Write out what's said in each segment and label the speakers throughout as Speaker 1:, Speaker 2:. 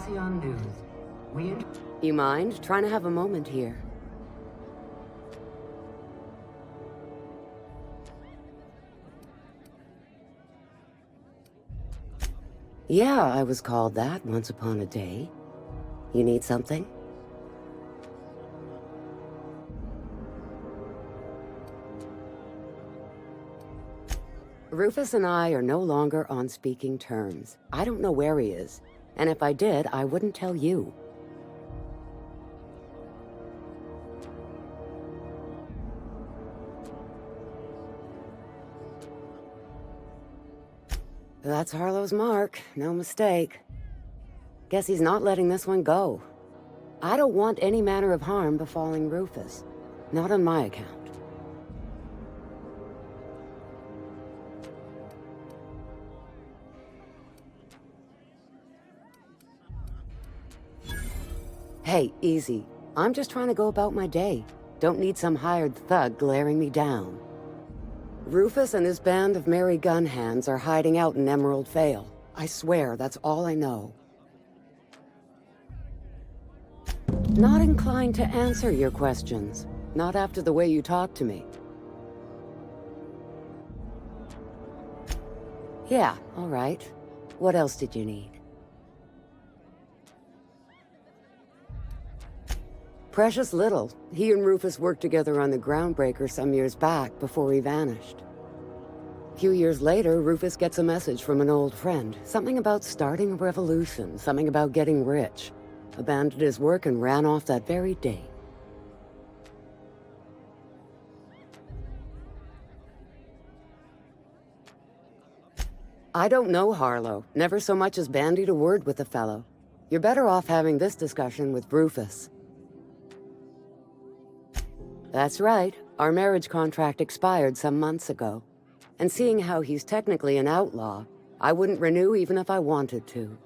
Speaker 1: Halcyon News.
Speaker 2: You mind trying to have a moment here? Yeah, I was called that once upon a day. You need something? Rufus and I are no longer on speaking terms. I don't know where he is, and if I did, I wouldn't tell you. That's Harlow's mark, no mistake. Guess he's not letting this one go. I don't want any manner of harm befalling Rufus. Not on my account. Hey, easy. I'm just trying to go about my day. Don't need some hired thug glaring me down. Rufus and his band of merry gun hands are hiding out in Emerald Vale. I swear, that's all I know. Not inclined to answer your questions. Not after the way you talked to me. Yeah, all right. What else did you need? Precious little. He and Rufus worked together on the Groundbreaker some years back before he vanished. A few years later, Rufus gets a message from an old friend. Something about starting a revolution, something about getting rich. Abandoned his work and ran off that very day. I don't know Harlow. Never so much as bandied a word with the fellow. You're better off having this discussion with Rufus. That's right. Our marriage contract expired some months ago. And seeing how he's technically an outlaw, I wouldn't renew even if I wanted to.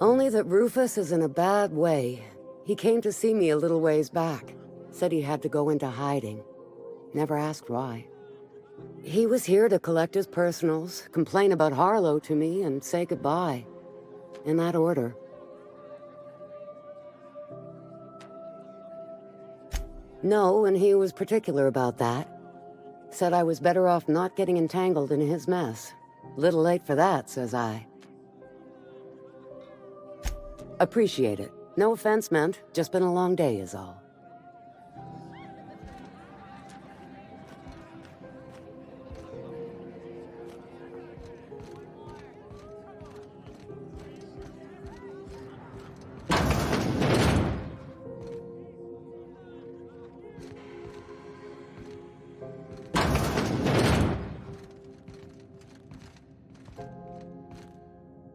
Speaker 2: Only that Rufus is in a bad way. He came to see me a little ways back. Said he had to go into hiding. Never asked why. He was here to collect his personals, complain about Harlow to me, and say goodbye. In that order. No, and he was particular about that. Said I was better off not getting entangled in his mess. Little late for that, says I. Appreciate it. No offense meant, just been a long day is all.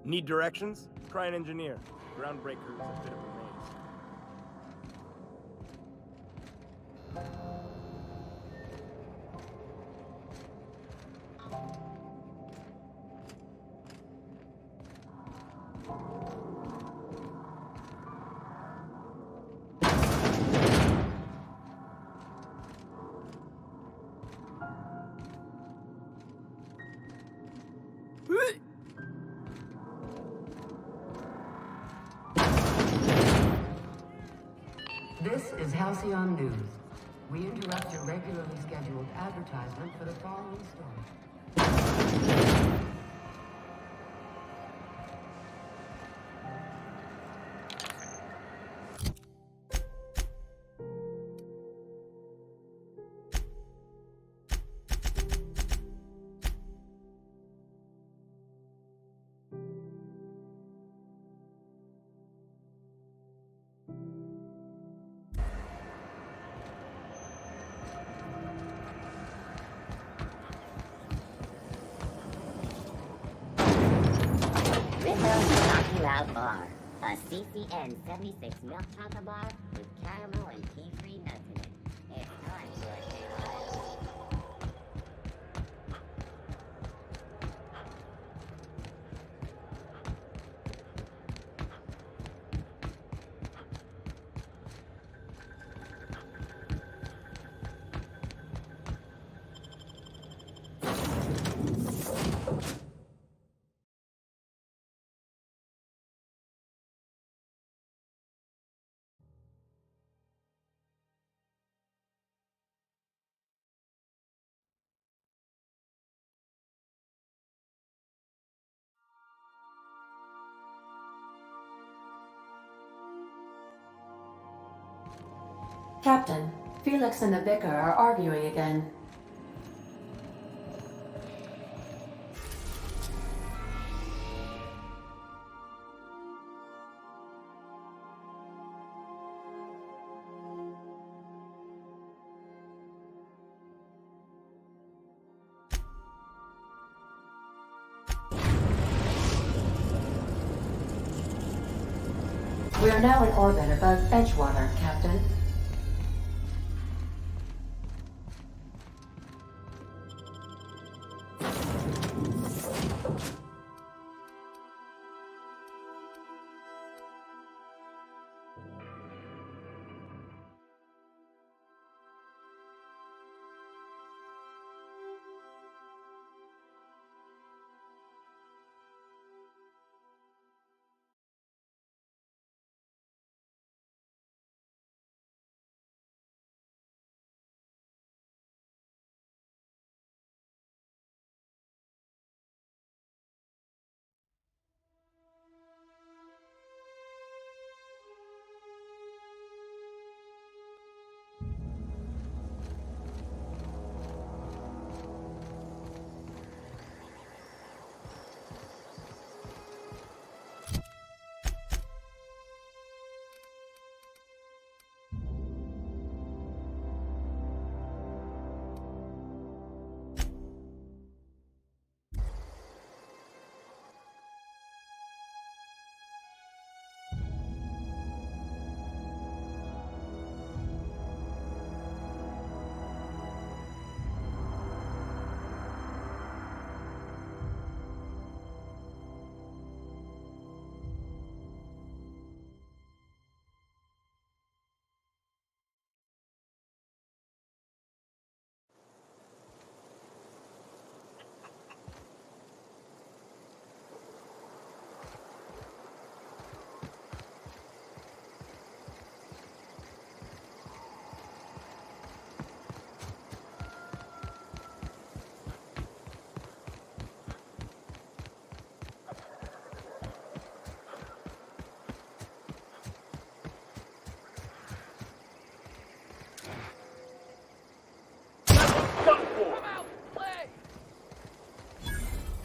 Speaker 3: Need directions? Try an engineer. Groundbreaker is a bit of a maze.
Speaker 1: This is Halcyon News. We interrupt your regularly scheduled advertisement for the following story.
Speaker 4: Loud bar. A CCN 76 milk chocolate bar with caramel and tea-free nuts in it. It's time for a
Speaker 5: Captain, Felix and the Vicar are arguing again. We are now in orbit above Benchwater, Captain.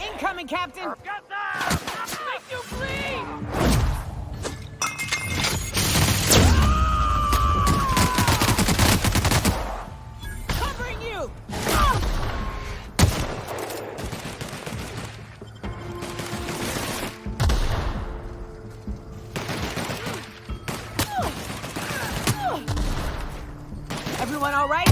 Speaker 6: Incoming, Captain!
Speaker 3: Got that!
Speaker 6: Make you bleed! Covering you! Everyone all right?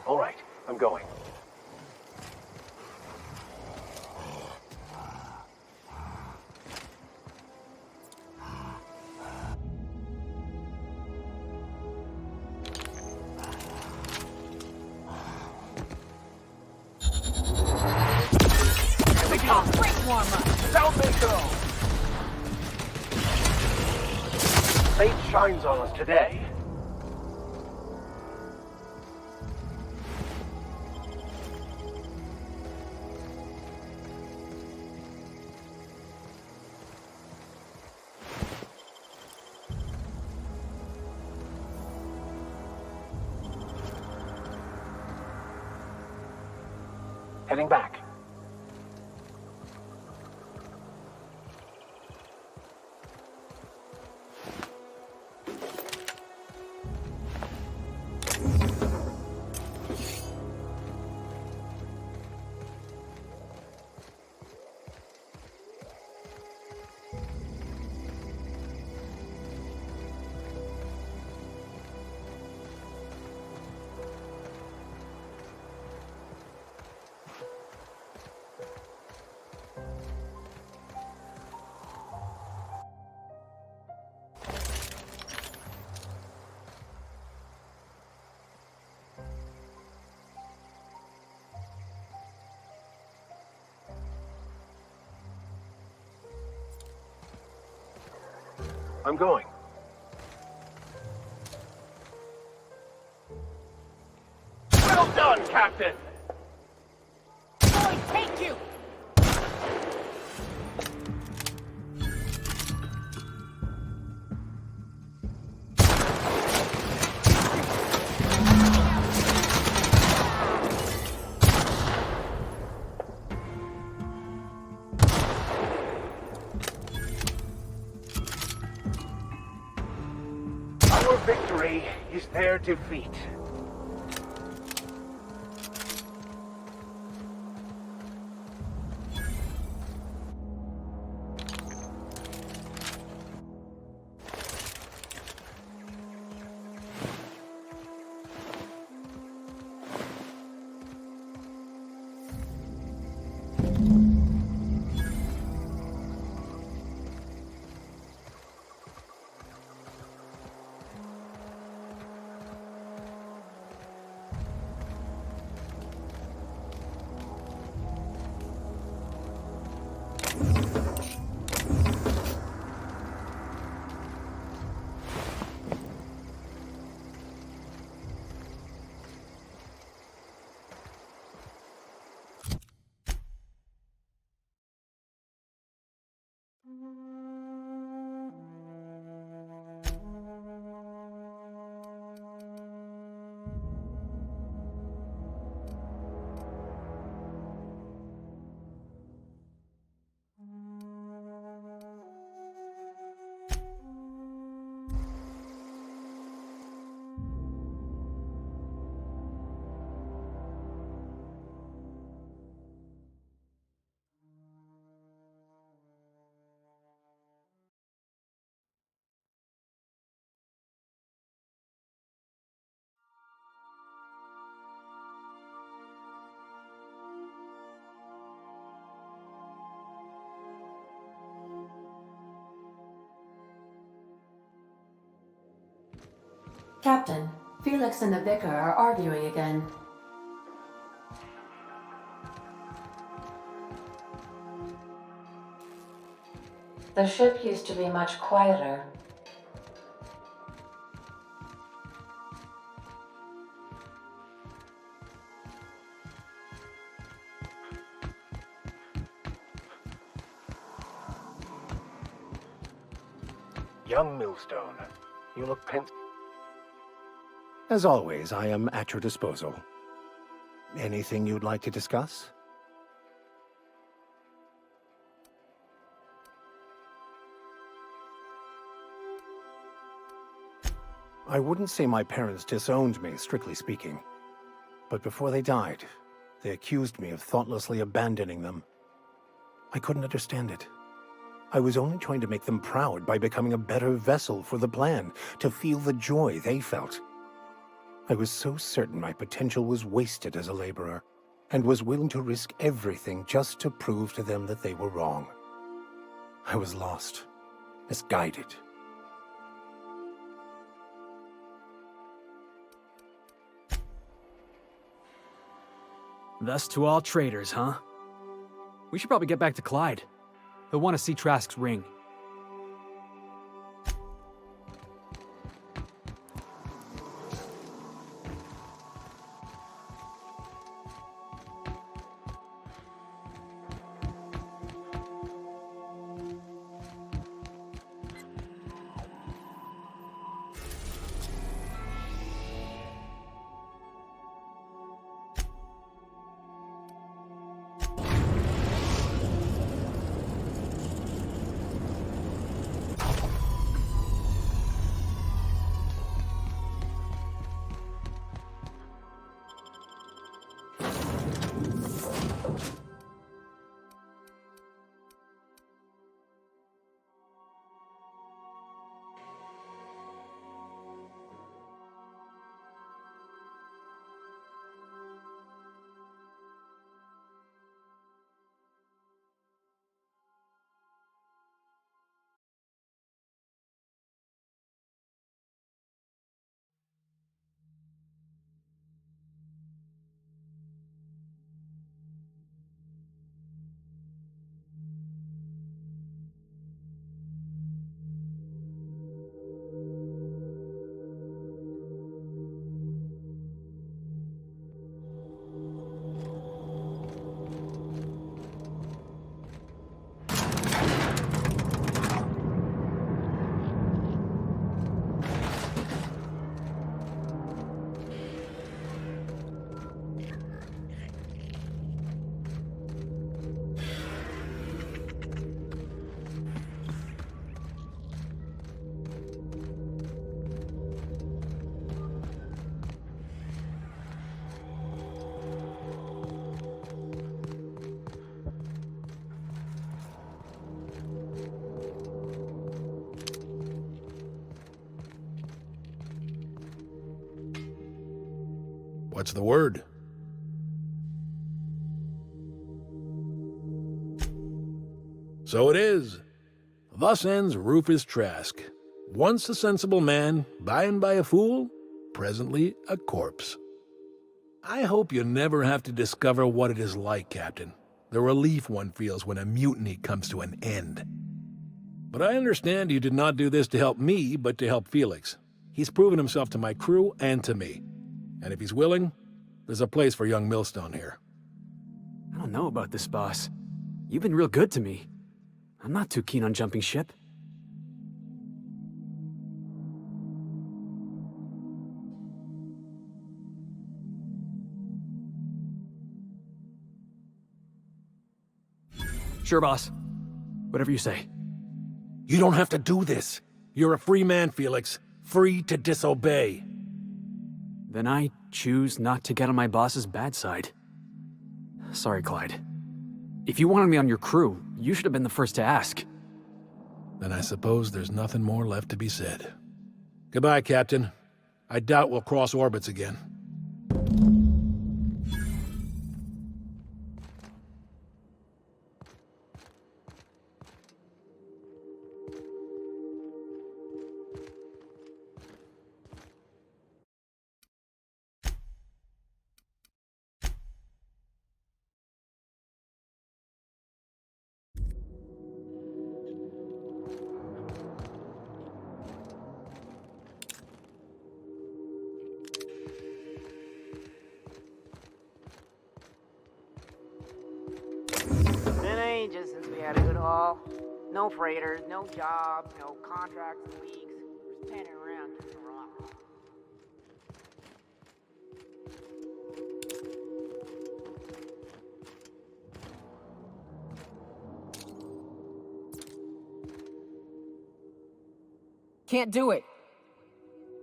Speaker 7: All right, I'm going.
Speaker 3: Down they go!
Speaker 7: Fate shines on us today. Heading back. I'm going. Well done, Captain!
Speaker 6: Boy, take you!
Speaker 7: Our victory is their defeat.
Speaker 5: Captain, Felix and the Vicar are arguing again. The ship used to be much quieter.
Speaker 7: Young Millstone, you look pensive.
Speaker 8: As always, I am at your disposal. Anything you'd like to discuss? I wouldn't say my parents disowned me, strictly speaking. But before they died, they accused me of thoughtlessly abandoning them. I couldn't understand it. I was only trying to make them proud by becoming a better vessel for the plan, to feel the joy they felt. I was so certain my potential was wasted as a laborer, and was willing to risk everything just to prove to them that they were wrong. I was lost, misguided.
Speaker 9: Thus to all traitors, huh? We should probably get back to Clyde. He'll want to see Trask's ring.
Speaker 10: What's the word? So it is. Thus ends Rufus Trask. Once a sensible man, by and by a fool, presently a corpse. I hope you never have to discover what it is like, Captain. The relief one feels when a mutiny comes to an end. But I understand you did not do this to help me, but to help Felix. He's proven himself to my crew and to me. And if he's willing, there's a place for young Millstone here.
Speaker 9: I don't know about this, boss. You've been real good to me. I'm not too keen on jumping ship. Sure, boss. Whatever you say.
Speaker 10: You don't have to do this. You're a free man, Felix. Free to disobey.
Speaker 9: Then I choose not to get on my boss's bad side. Sorry, Clyde. If you wanted me on your crew, you should have been the first to ask.
Speaker 10: Then I suppose there's nothing more left to be said. Goodbye, Captain. I doubt we'll cross orbits again.
Speaker 6: Been ages since we had a good haul. No freighters, no jobs, no contracts in weeks. We're standing around kicking rocks. Can't do it.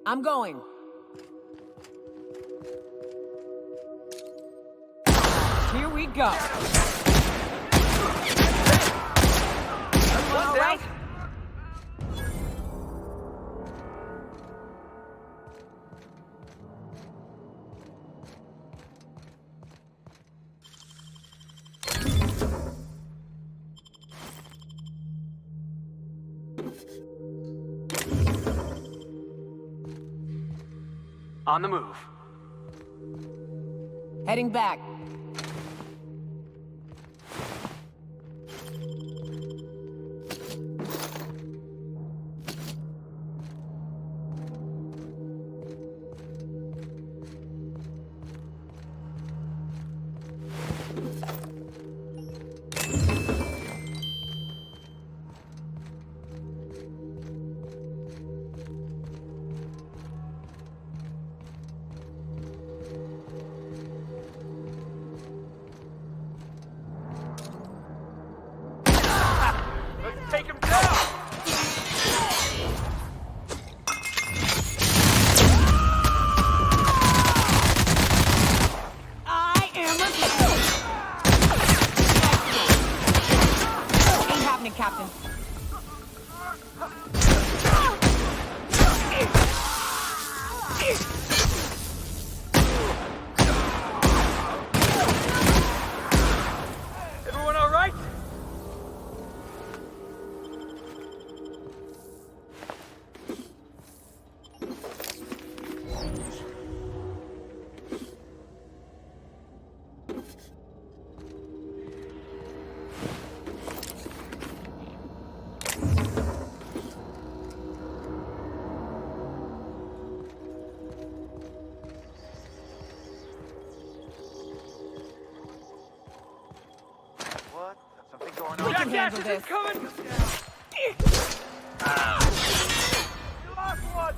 Speaker 6: I'm going. Here we go. Everyone all right?
Speaker 9: On the move.
Speaker 6: Heading back.
Speaker 3: Take him down!
Speaker 6: I am a... Ain't happening, Captain.
Speaker 3: Everyone all right?
Speaker 7: What? Something going
Speaker 6: We
Speaker 7: on?
Speaker 6: can handle
Speaker 3: Jackass
Speaker 6: this.
Speaker 3: is coming! You lost one!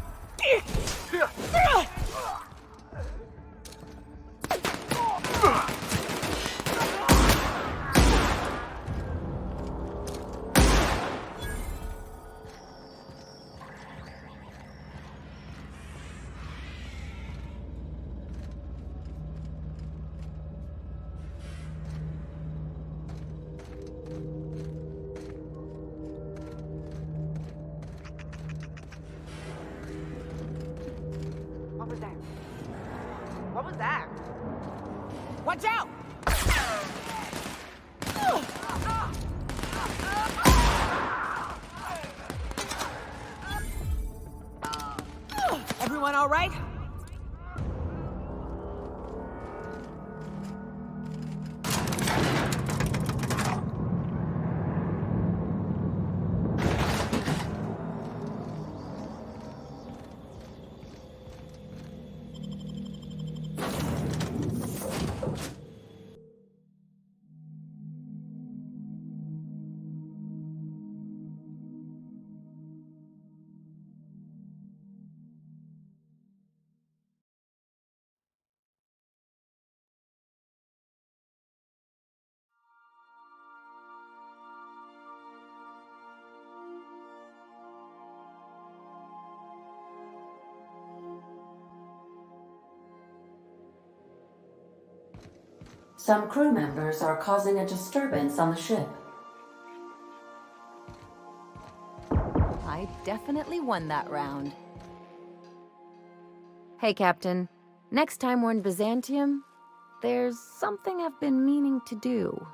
Speaker 6: What was that?
Speaker 7: What
Speaker 6: was that?
Speaker 11: Watch out! Everyone all right?
Speaker 5: Some crew members are causing a disturbance on the ship.
Speaker 12: I definitely won that round. Hey, Captain. Next time we're in Byzantium, there's something I've been meaning to do.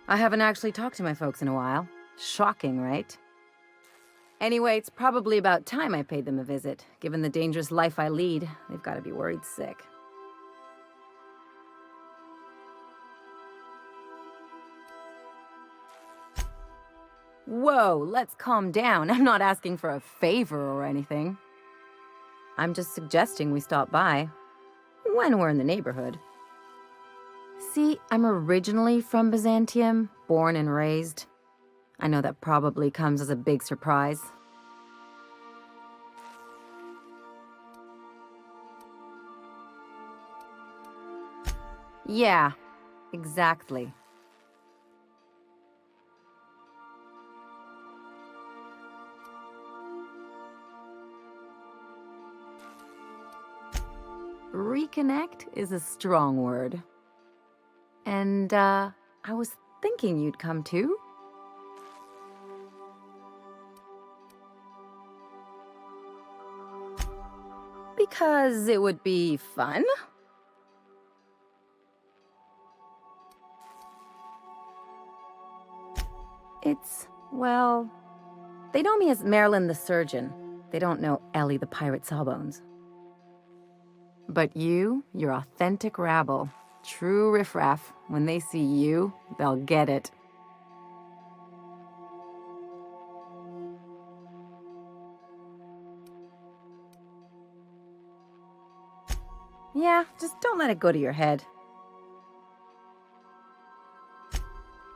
Speaker 12: I haven't actually talked to my folks in a while. Shocking, right? Anyway, it's probably about time I paid them a visit. Given the dangerous life I lead, they've got to be worried sick. Whoa, let's calm down. I'm not asking for a favor or anything. I'm just suggesting we stop by when we're in the neighborhood. See, I'm originally from Byzantium, born and raised. I know that probably comes as a big surprise. Yeah, exactly. Reconnect is a strong word. And, I was thinking you'd come too. Because it would be fun. Well, they know me as Marilyn the Surgeon. They don't know Ellie the Pirate Sawbones. But you're authentic rabble. True riffraff. When they see you, they'll get it. Yeah, just don't let it go to your head.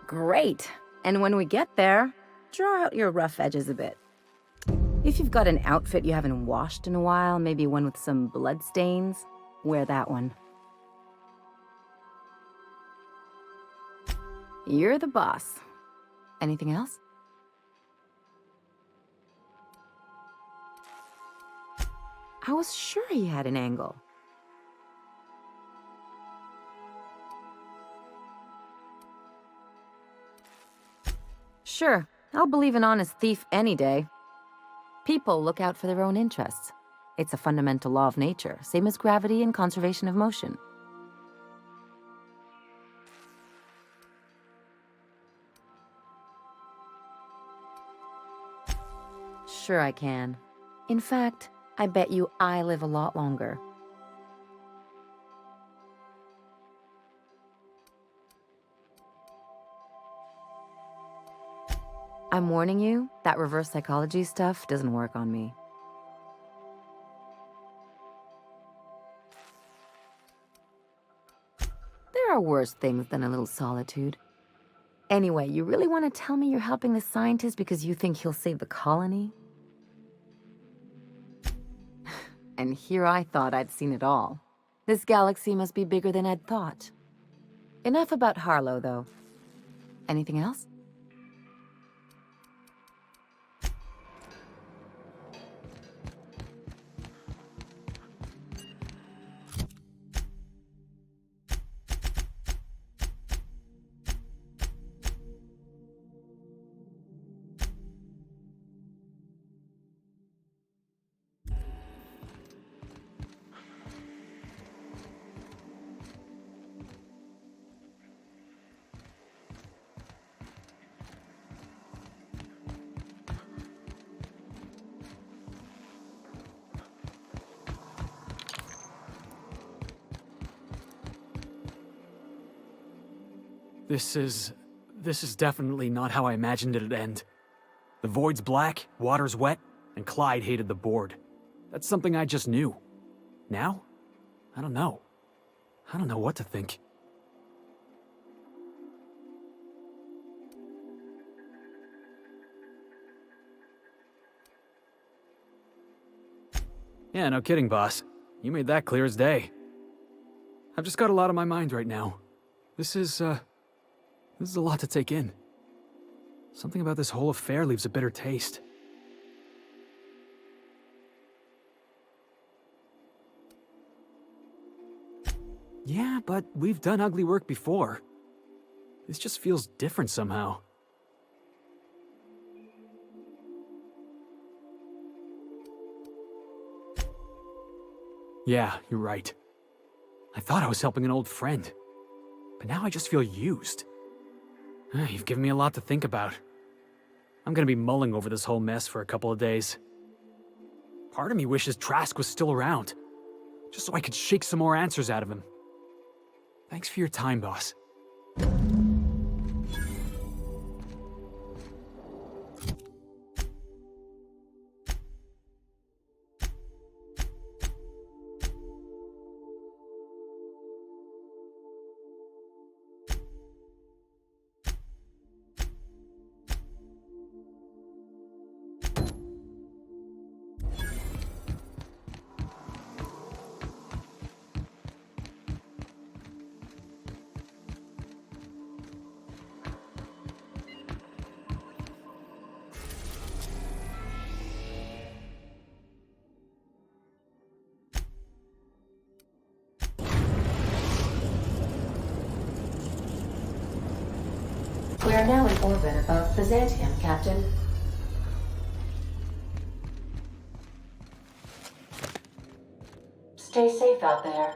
Speaker 12: Great. And when we get there, draw out your rough edges a bit. If you've got an outfit you haven't washed in a while, maybe one with some blood stains, wear that one. You're the boss. Anything else? I was sure he had an angle. Sure, I'll believe an honest thief any day. People look out for their own interests. It's a fundamental law of nature, same as gravity and conservation of motion. Sure I can. In fact, I bet you I live a lot longer. I'm warning you, that reverse psychology stuff doesn't work on me. There are worse things than a little solitude. Anyway, you really want to tell me you're helping the scientist because you think he'll save the colony? And here I thought I'd seen it all. This galaxy must be bigger than I'd thought. Enough about Harlow, though. Anything else?
Speaker 9: This is definitely not how I imagined it'd end. The void's black, water's wet, and Clyde hated the board. That's something I just knew. Now? I don't know. I don't know what to think. Yeah, no kidding, boss. You made that clear as day. I've just got a lot on my mind right now. This is a lot to take in. Something about this whole affair leaves a bitter taste. Yeah, but we've done ugly work before. This just feels different somehow. Yeah, you're right. I thought I was helping an old friend, but now I just feel used. You've given me a lot to think about. I'm gonna be mulling over this whole mess for a couple of days. Part of me wishes Trask was still around, just so I could shake some more answers out of him. Thanks for your time, boss.
Speaker 5: We are now in orbit above Byzantium, Captain. Stay safe out there.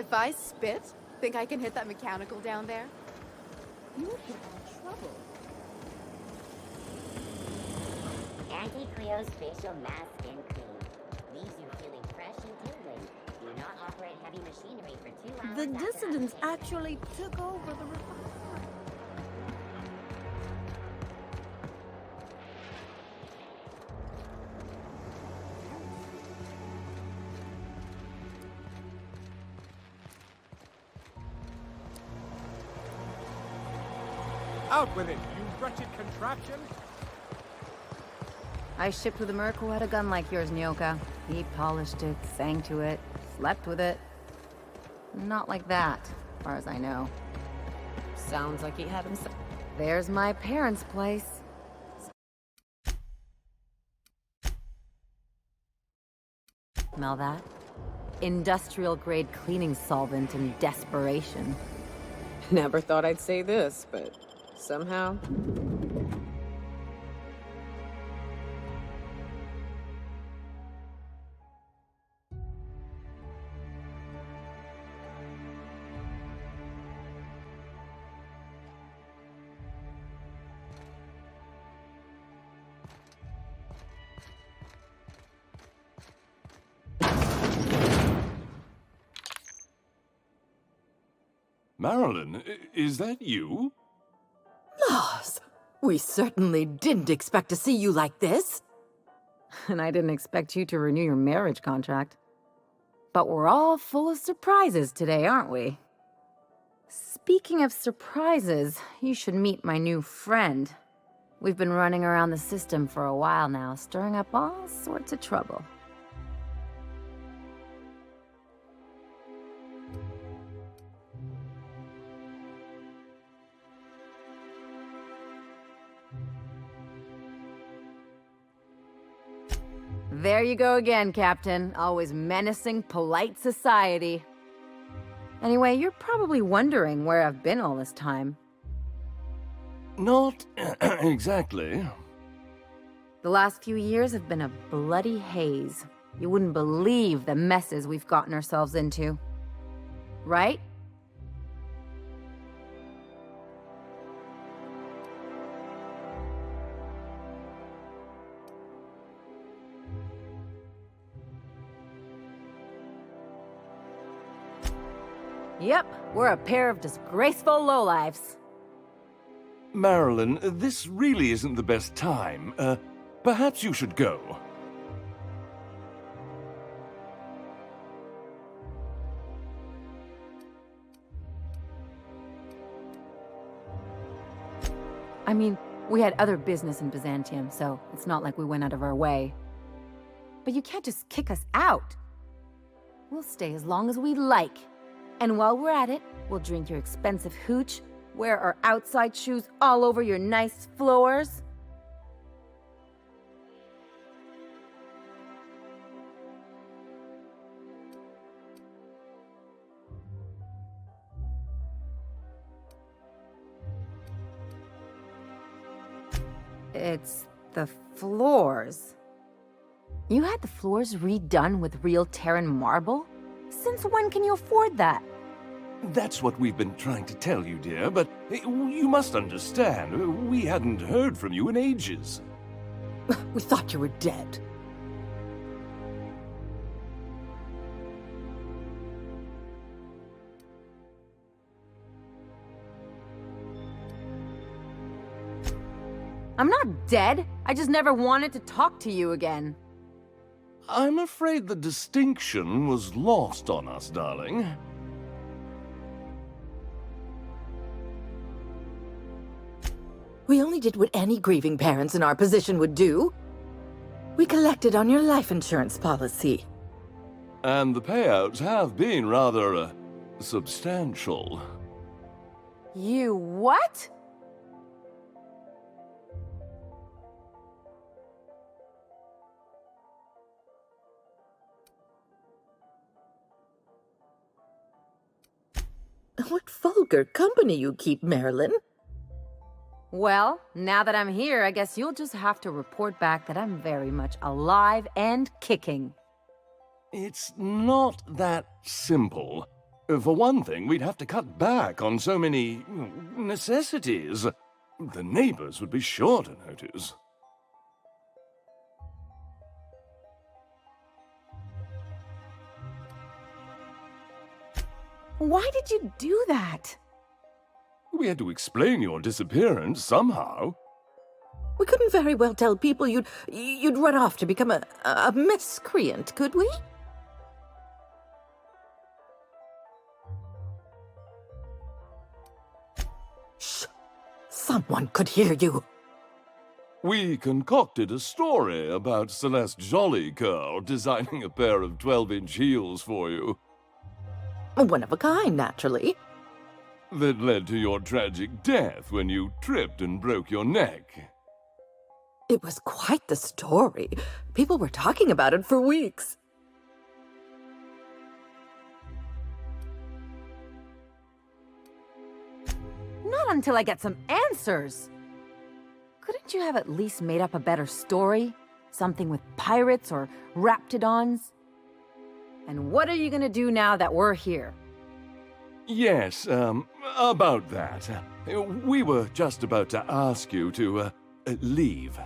Speaker 13: If I spit, think I can hit that mechanical down there? You would get in trouble.
Speaker 4: Anti-Creo's facial mask skin cream leaves you feeling fresh and tingling. Do not operate heavy machinery for 2 hours.
Speaker 13: The dissidents actually took over the refinery.
Speaker 14: Out with it, you wretched contraption!
Speaker 12: I shipped with a merc who had a gun like yours, Nyoka. He polished it, sang to it, slept with it. Not like that, as far as I know.
Speaker 5: Sounds like he had himself.
Speaker 12: There's my parents' place. Smell that? Industrial-grade cleaning solvent in desperation.
Speaker 5: Never thought I'd say this, but somehow...
Speaker 15: Marilyn, is that you?
Speaker 5: Loss! We certainly didn't expect to see you like this.
Speaker 12: And I didn't expect you to renew your marriage contract. But we're all full of surprises today, aren't we? Speaking of surprises, you should meet my new friend. We've been running around the system for a while now, stirring up all sorts of trouble. There you go again, Captain. Always menacing polite society. Anyway, you're probably wondering where I've been all this time.
Speaker 15: Not exactly.
Speaker 12: The last few years have been a bloody haze. You wouldn't believe the messes we've gotten ourselves into. Right? Yep, we're a pair of disgraceful lowlifes.
Speaker 15: Marilyn, this really isn't the best time. Perhaps you should go.
Speaker 12: I mean, we had other business in Byzantium, so it's not like we went out of our way. But you can't just kick us out. We'll stay as long as we like. And while we're at it, we'll drink your expensive hooch, wear our outside shoes all over your nice floors. It's the floors. You had the floors redone with real Terran marble? Since when can you afford that?
Speaker 15: That's what we've been trying to tell you, dear, but you must understand, we hadn't heard from you in ages.
Speaker 5: We thought you were dead.
Speaker 12: I'm not dead. I just never wanted to talk to you again.
Speaker 15: I'm afraid the distinction was lost on us, darling.
Speaker 5: We only did what any grieving parents in our position would do. We collected on your life insurance policy.
Speaker 15: And the payouts have been rather, substantial.
Speaker 12: You what?
Speaker 5: What vulgar company you keep, Marilyn.
Speaker 12: Well, now that I'm here, I guess you'll just have to report back that I'm very much alive and kicking.
Speaker 15: It's not that simple. For one thing, we'd have to cut back on so many necessities. The neighbors would be sure to notice.
Speaker 12: Why did you do that?
Speaker 15: We had to explain your disappearance somehow.
Speaker 5: We couldn't very well tell people you'd run off to become a miscreant, could we? Shh! Someone could hear you.
Speaker 15: We concocted a story about Celeste Jollycurl designing a pair of 12-inch heels for you.
Speaker 5: One of a kind, naturally.
Speaker 15: That led to your tragic death when you tripped and broke your neck.
Speaker 5: It was quite the story. People were talking about it for weeks.
Speaker 12: Not until I get some answers. Couldn't you have at least made up a better story? Something with pirates or raptidons? And what are you gonna do now that we're here?
Speaker 15: Yes, about that. We were just about to ask you to, leave.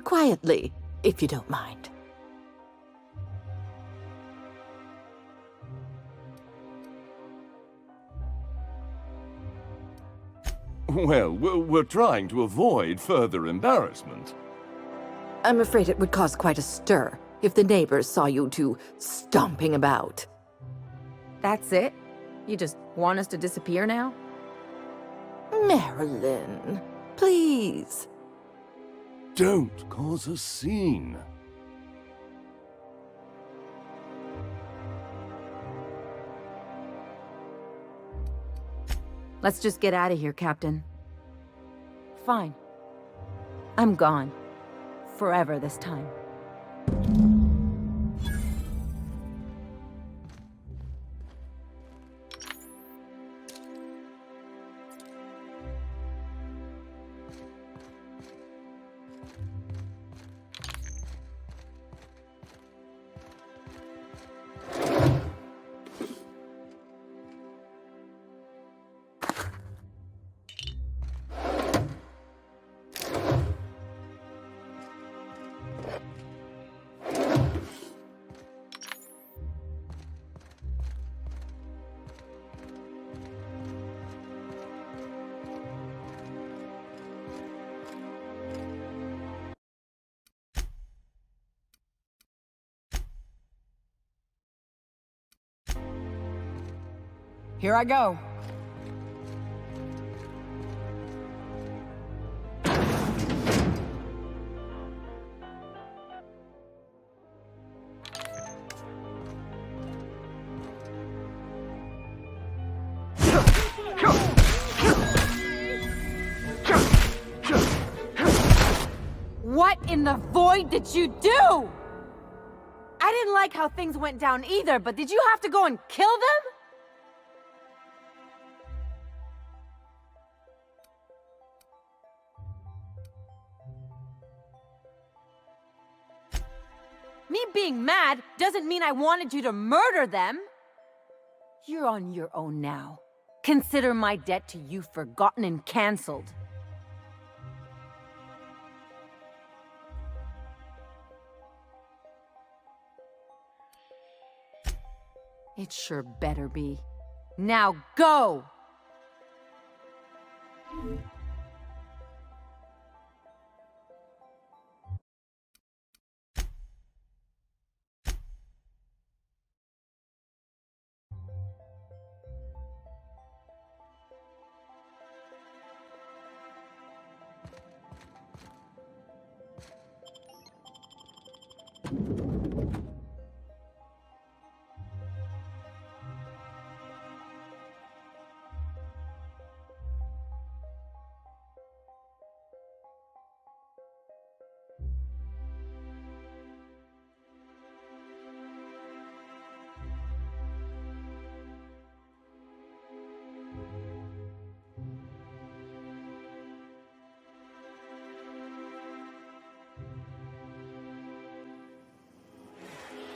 Speaker 5: Quietly, if you don't mind.
Speaker 15: Well, we're trying to avoid further embarrassment.
Speaker 5: I'm afraid it would cause quite a stir if the neighbors saw you two stomping about.
Speaker 12: That's it? You just want us to disappear now?
Speaker 5: Marilyn, please.
Speaker 15: Don't cause a scene.
Speaker 12: Let's just get out of here, Captain. Fine. I'm gone. Forever this time.
Speaker 11: Here I go.
Speaker 12: What in the void did you do? I didn't like how things went down either, but did you have to go and kill them? Me being mad doesn't mean I wanted you to murder them. You're on your own now. Consider my debt to you forgotten and canceled. It sure better be. Now go!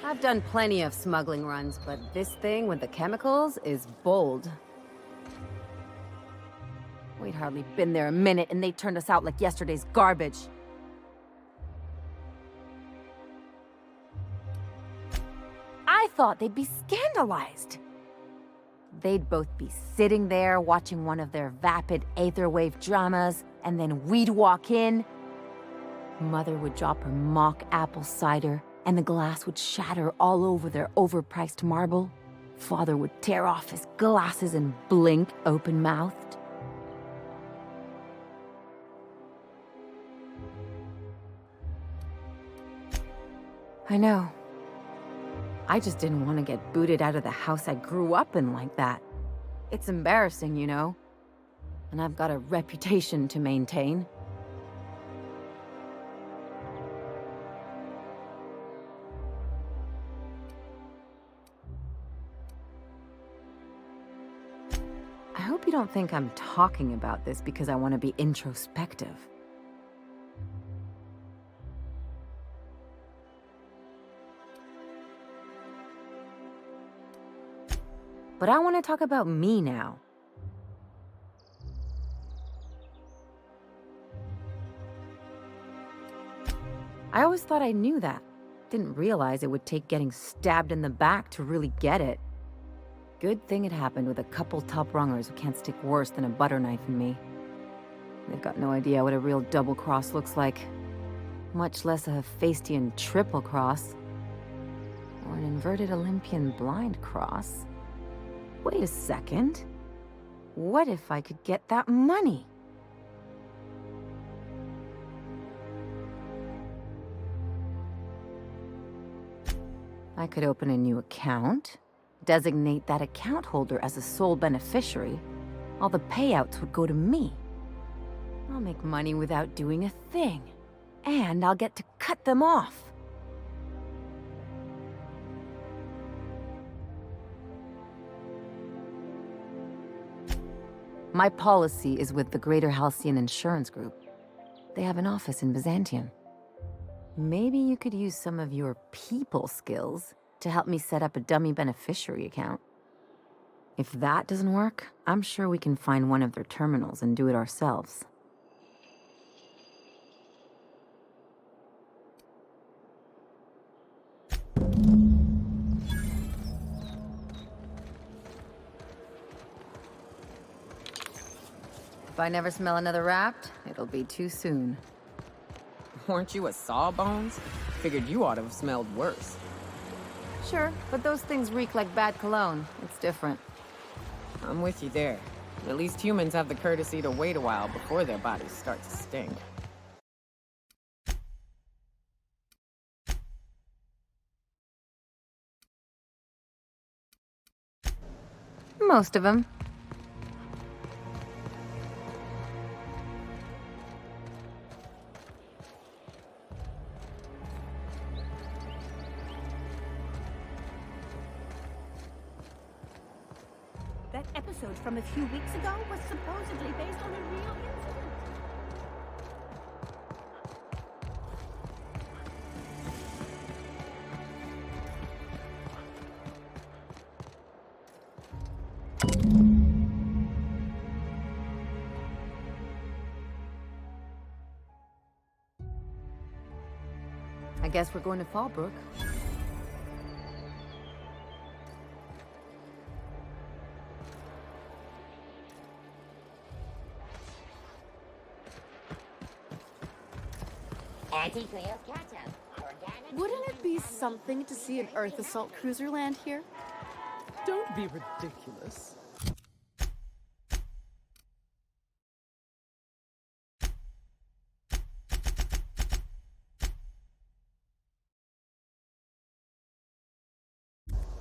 Speaker 12: I've done plenty of smuggling runs, but this thing with the chemicals is bold. We'd hardly been there a minute and they turned us out like yesterday's garbage. I thought they'd be scandalized. They'd both be sitting there watching one of their vapid aetherwave dramas, and then we'd walk in. Mother would drop her mock apple cider, and the glass would shatter all over their overpriced marble. Father would tear off his glasses and blink open-mouthed. I know. I just didn't want to get booted out of the house I grew up in like that. It's embarrassing, you know. And I've got a reputation to maintain. I hope you don't think I'm talking about this because I want to be introspective. But I want to talk about me now. I always thought I knew that. Didn't realize it would take getting stabbed in the back to really get it. Good thing it happened with a couple top-rungers who can't stick worse than a butter knife in me. They've got no idea what a real double cross looks like. Much less a Hephaestian triple cross. Or an inverted Olympian blind cross. Wait a second. What if I could get that money? I could open a new account, designate that account holder as a sole beneficiary. All the payouts would go to me. I'll make money without doing a thing. And I'll get to cut them off. My policy is with the Greater Halcyon Insurance Group. They have an office in Byzantium. Maybe you could use some of your people skills to help me set up a dummy beneficiary account. If that doesn't work, I'm sure we can find one of their terminals and do it ourselves. If I never smell another Wrapped, it'll be too soon.
Speaker 11: Weren't you a Sawbones? Figured you ought to have smelled worse.
Speaker 12: Sure, but those things reek like bad cologne. It's different.
Speaker 11: I'm with you there. At least humans have the courtesy to wait a while before their bodies start to stink.
Speaker 12: Most of them.
Speaker 16: That episode from a few weeks ago was supposedly based on a real incident.
Speaker 12: I guess we're going to Fallbrook.
Speaker 13: Wouldn't it be something to see an Earth Assault cruiser land here?
Speaker 11: Don't be ridiculous.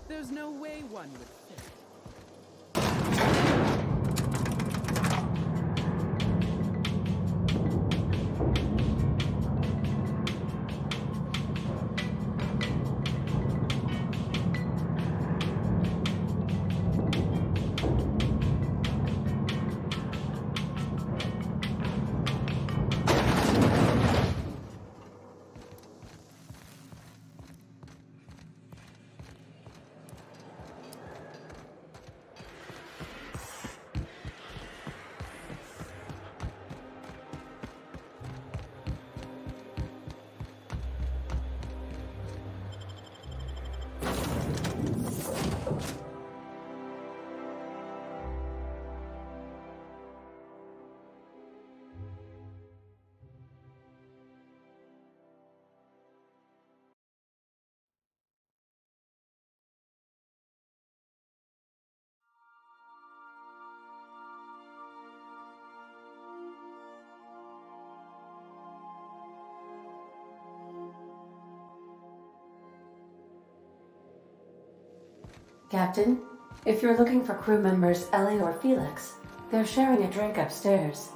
Speaker 11: There's no way one would fit.
Speaker 17: Captain, if you're looking for crew members Ellie or Felix, they're sharing a drink upstairs.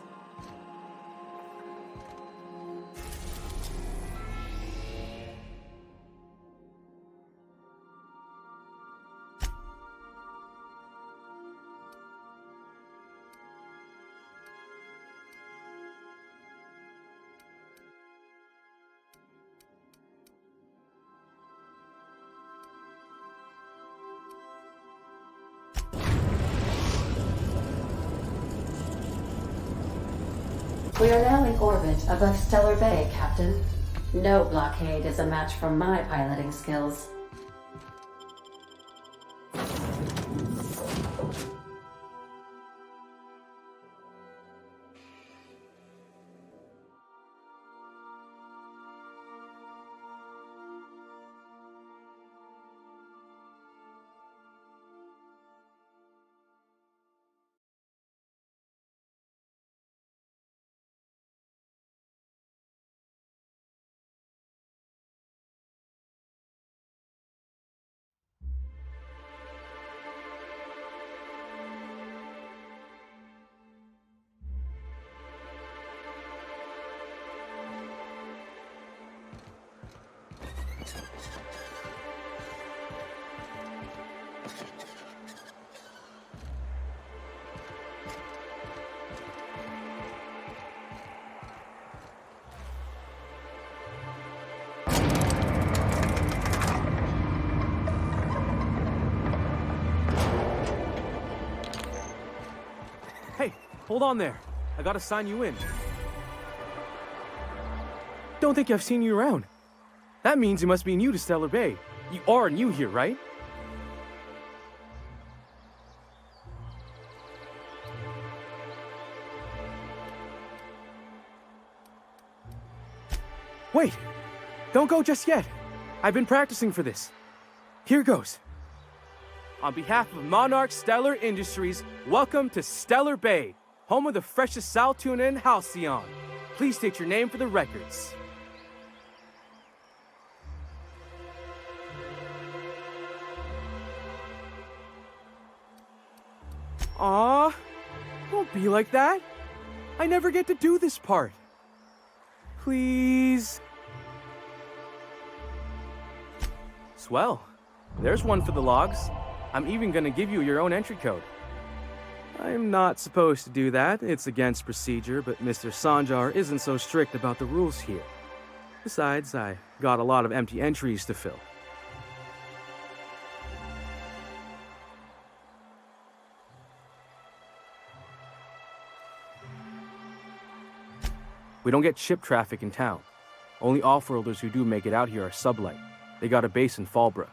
Speaker 17: We are now in orbit above Stellar Bay, Captain. No blockade is a match for my piloting skills.
Speaker 18: Hold on there. I gotta sign you in. Don't think I've seen you around. That means you must be new to Stellar Bay. You are new here, right? Wait! Don't go just yet. I've been practicing for this. Here goes. On behalf of Monarch Stellar Industries, welcome to Stellar Bay, home of the freshest sal tuna in Halcyon. Please state your name for the records. Aw, don't be like that. I never get to do this part. Please. Swell. There's one for the logs. I'm even gonna give you your own entry code. I'm not supposed to do that. It's against procedure, but Mr. Sanjar isn't so strict about the rules here. Besides, I got a lot of empty entries to fill. We don't get ship traffic in town. Only off-worlders who do make it out here are sublight. They got a base in Fallbrook.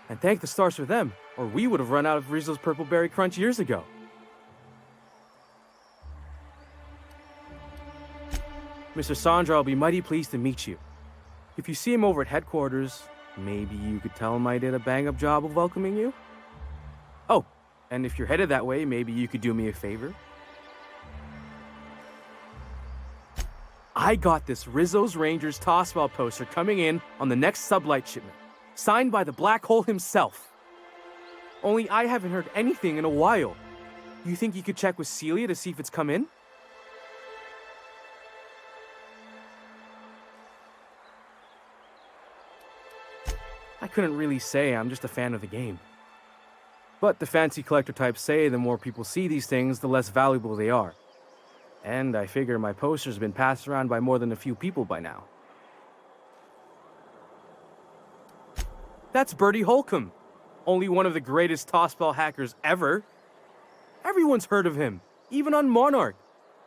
Speaker 18: And thank the stars for them, or we would have run out of Rizzo's Purple Berry Crunch years ago. Mr. Sandra will be mighty pleased to meet you. If you see him over at headquarters, maybe you could tell him I did a bang-up job of welcoming you? Oh, and if you're headed that way, maybe you could do me a favor? I got this Rizzo's Rangers Tossball poster coming in on the next sublight shipment, signed by the Black Hole himself. Only I haven't heard anything in a while. You think you could check with Celia to see if it's come in? I couldn't really say, I'm just a fan of the game. But the fancy collector types say the more people see these things, the less valuable they are. And I figure my poster's been passed around by more than a few people by now. That's Bertie Holcomb, only one of the greatest tossball hackers ever. Everyone's heard of him, even on Monarch.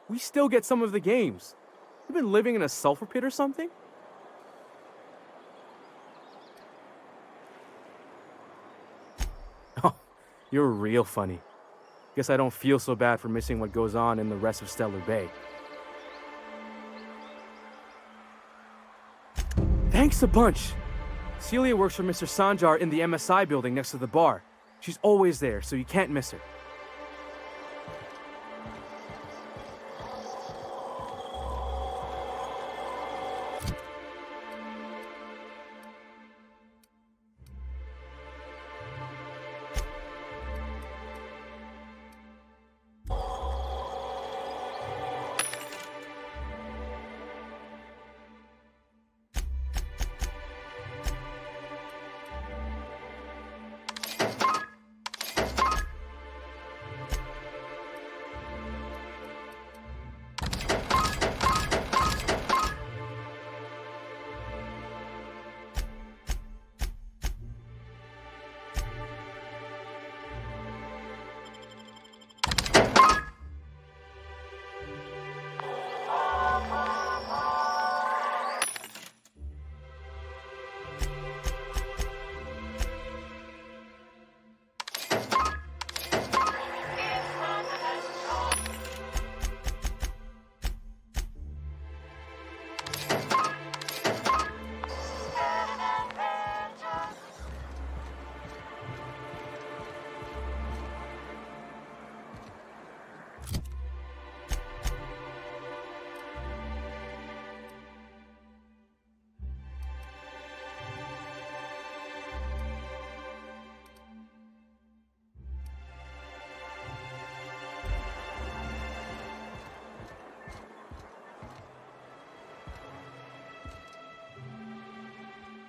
Speaker 18: We still get some of the games. You've been living in a sulfur pit or something? Oh, you're real funny. Guess I don't feel so bad for missing what goes on in the rest of Stellar Bay. Thanks a bunch. Celia works for Mr. Sanjar in the MSI building next to the bar. She's always there, so you can't miss her.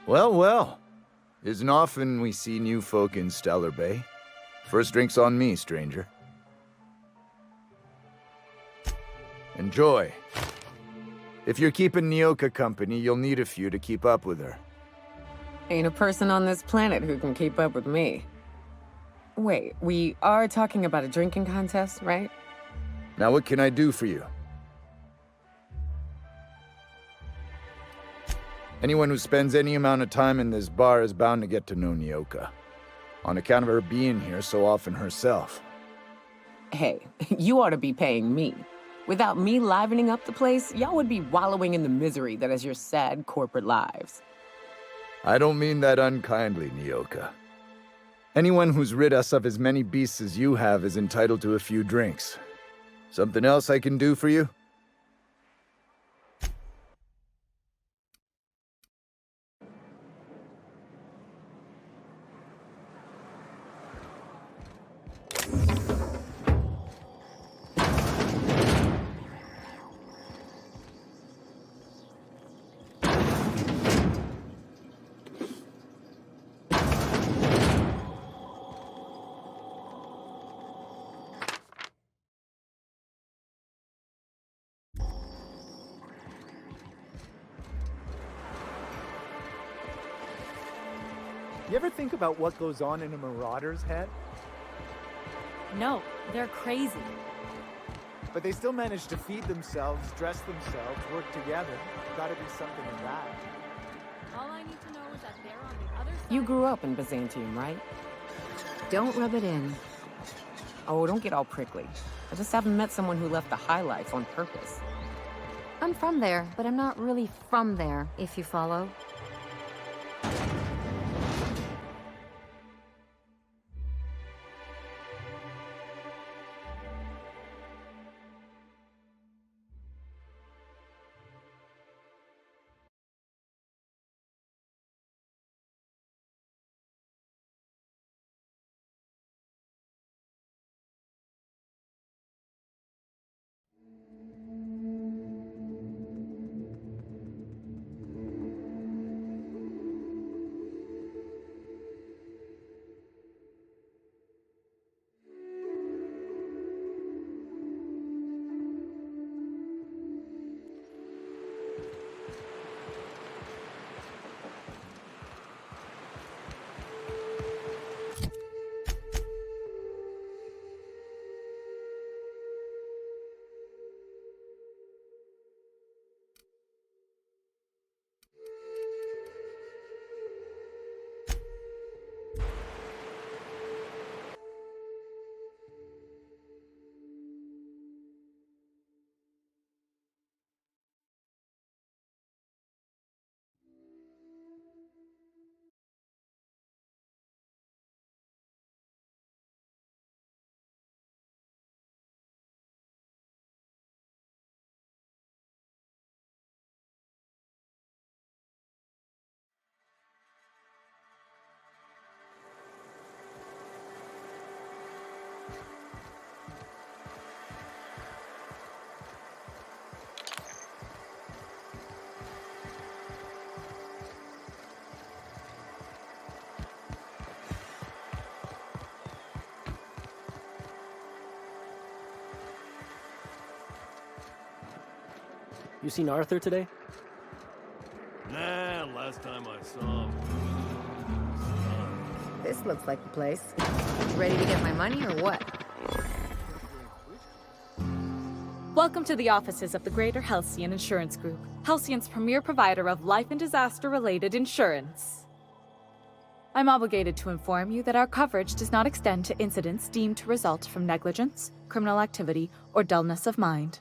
Speaker 19: Well, well. Isn't often we see new folk in Stellar Bay. First drink's on me, stranger. Enjoy. If you're keeping Nyoka company, you'll need a few to keep up with her.
Speaker 11: Ain't a person on this planet who can keep up with me. Wait, we are talking about a drinking contest, right?
Speaker 19: Now what can I do for you? Anyone who spends any amount of time in this bar is bound to get to know Nyoka. On account of her being here so often herself.
Speaker 11: Hey, you ought to be paying me. Without me livening up the place, y'all would be wallowing in the misery that is your sad corporate lives.
Speaker 19: I don't mean that unkindly, Nyoka. Anyone who's rid us of as many beasts as you have is entitled to a few drinks. Something else I can do for you?
Speaker 20: You ever think about what goes on in a marauder's head?
Speaker 21: No, they're crazy.
Speaker 20: But they still manage to feed themselves, dress themselves, work together. Gotta be something in that.
Speaker 21: All I need to know is that they're on the other side.
Speaker 11: You grew up in Byzantium, right?
Speaker 12: Don't rub it in.
Speaker 11: Oh, don't get all prickly. I just haven't met someone who left the high life on purpose.
Speaker 12: I'm from there, but I'm not really from there, if you follow.
Speaker 22: You seen Arthur today?
Speaker 23: Nah, last time I saw him.
Speaker 12: This looks like the place. Ready to get my money or what?
Speaker 21: Welcome to the offices of the Greater Halcyon Insurance Group, Halcyon's premier provider of life and disaster-related insurance. I'm obligated to inform you that our coverage does not extend to incidents deemed to result from negligence, criminal activity, or dullness of mind.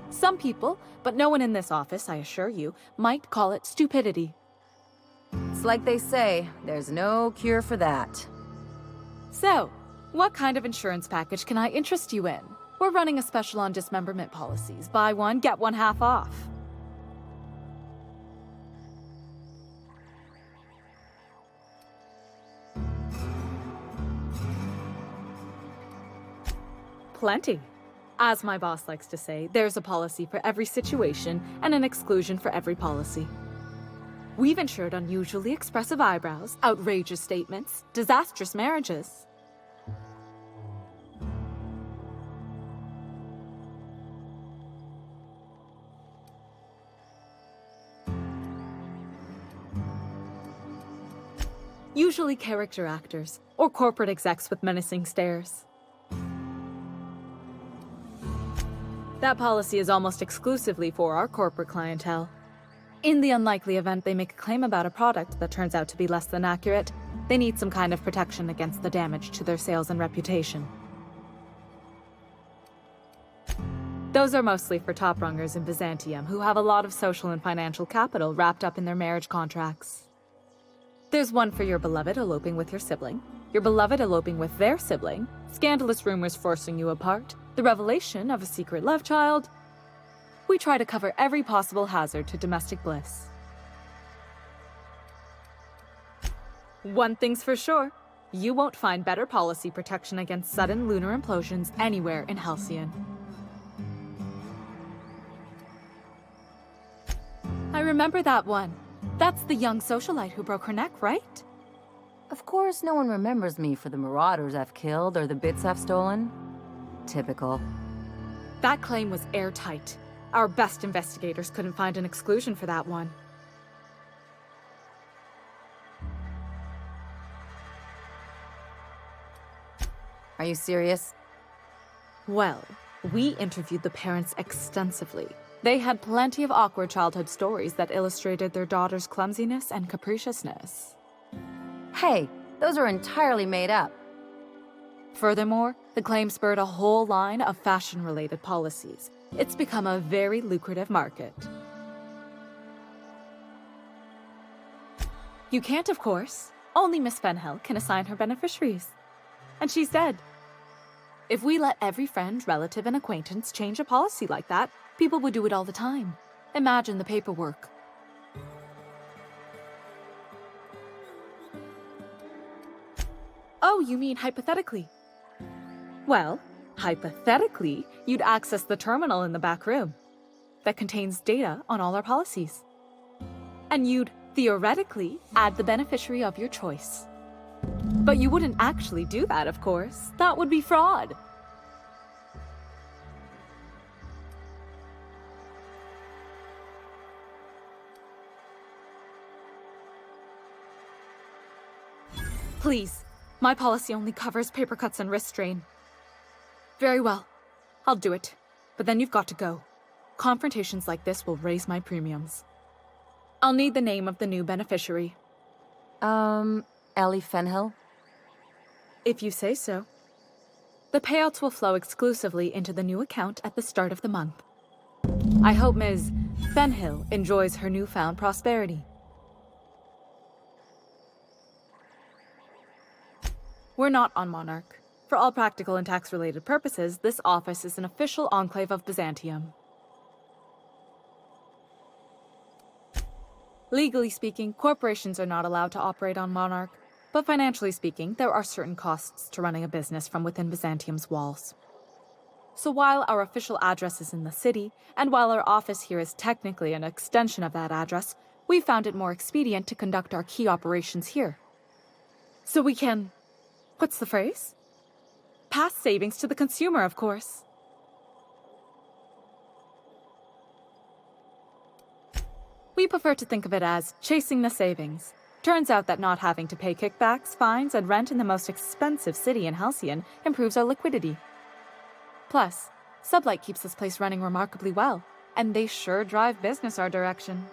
Speaker 21: Some people, but no one in this office, I assure you, might call it stupidity.
Speaker 12: It's like they say, there's no cure for that.
Speaker 21: So, what kind of insurance package can I interest you in? We're running a special on dismemberment policies. Buy one, get one half off. Plenty. As my boss likes to say, there's a policy for every situation and an exclusion for every policy. We've insured unusually expressive eyebrows, outrageous statements, disastrous marriages. Usually character actors, or corporate execs with menacing stares. That policy is almost exclusively for our corporate clientele. In the unlikely event they make a claim about a product that turns out to be less than accurate, they need some kind of protection against the damage to their sales and reputation. Those are mostly for top-rungers in Byzantium who have a lot of social and financial capital wrapped up in their marriage contracts. There's one for your beloved eloping with your sibling, your beloved eloping with their sibling, scandalous rumors forcing you apart, the revelation of a secret love child. We try to cover every possible hazard to domestic bliss. One thing's for sure, you won't find better policy protection against sudden lunar implosions anywhere in Halcyon. I remember that one. That's the young socialite who broke her neck, right?
Speaker 12: Of course, no one remembers me for the marauders I've killed or the bits I've stolen. Typical.
Speaker 21: That claim was airtight. Our best investigators couldn't find an exclusion for that one.
Speaker 12: Are you serious?
Speaker 21: Well, we interviewed the parents extensively. They had plenty of awkward childhood stories that illustrated their daughter's clumsiness and capriciousness.
Speaker 12: Hey, those are entirely made up.
Speaker 21: Furthermore, the claim spurred a whole line of fashion-related policies. It's become a very lucrative market. You can't, of course. Only Miss Fenhill can assign her beneficiaries. And she's dead. If we let every friend, relative, and acquaintance change a policy like that, people would do it all the time. Imagine the paperwork. Oh, you mean hypothetically? Well, hypothetically, you'd access the terminal in the back room that contains data on all our policies. And you'd, theoretically, add the beneficiary of your choice. But you wouldn't actually do that, of course. That would be fraud. Please, my policy only covers paper cuts and wrist strain. Very well, I'll do it. But then you've got to go. Confrontations like this will raise my premiums. I'll need the name of the new beneficiary.
Speaker 12: Ellie Fenhill?
Speaker 21: If you say so. The payouts will flow exclusively into the new account at the start of the month. I hope Ms. Fenhill enjoys her newfound prosperity. We're not on Monarch. For all practical and tax-related purposes, this office is an official enclave of Byzantium. Legally speaking, corporations are not allowed to operate on Monarch, but financially speaking, there are certain costs to running a business from within Byzantium's walls. So while our official address is in the city, and while our office here is technically an extension of that address, we found it more expedient to conduct our key operations here. So we can... what's the phrase? Pass savings to the consumer, of course. We prefer to think of it as chasing the savings. Turns out that not having to pay kickbacks, fines, and rent in the most expensive city in Halcyon improves our liquidity. Plus, Sublight keeps this place running remarkably well, and they sure drive business our direction.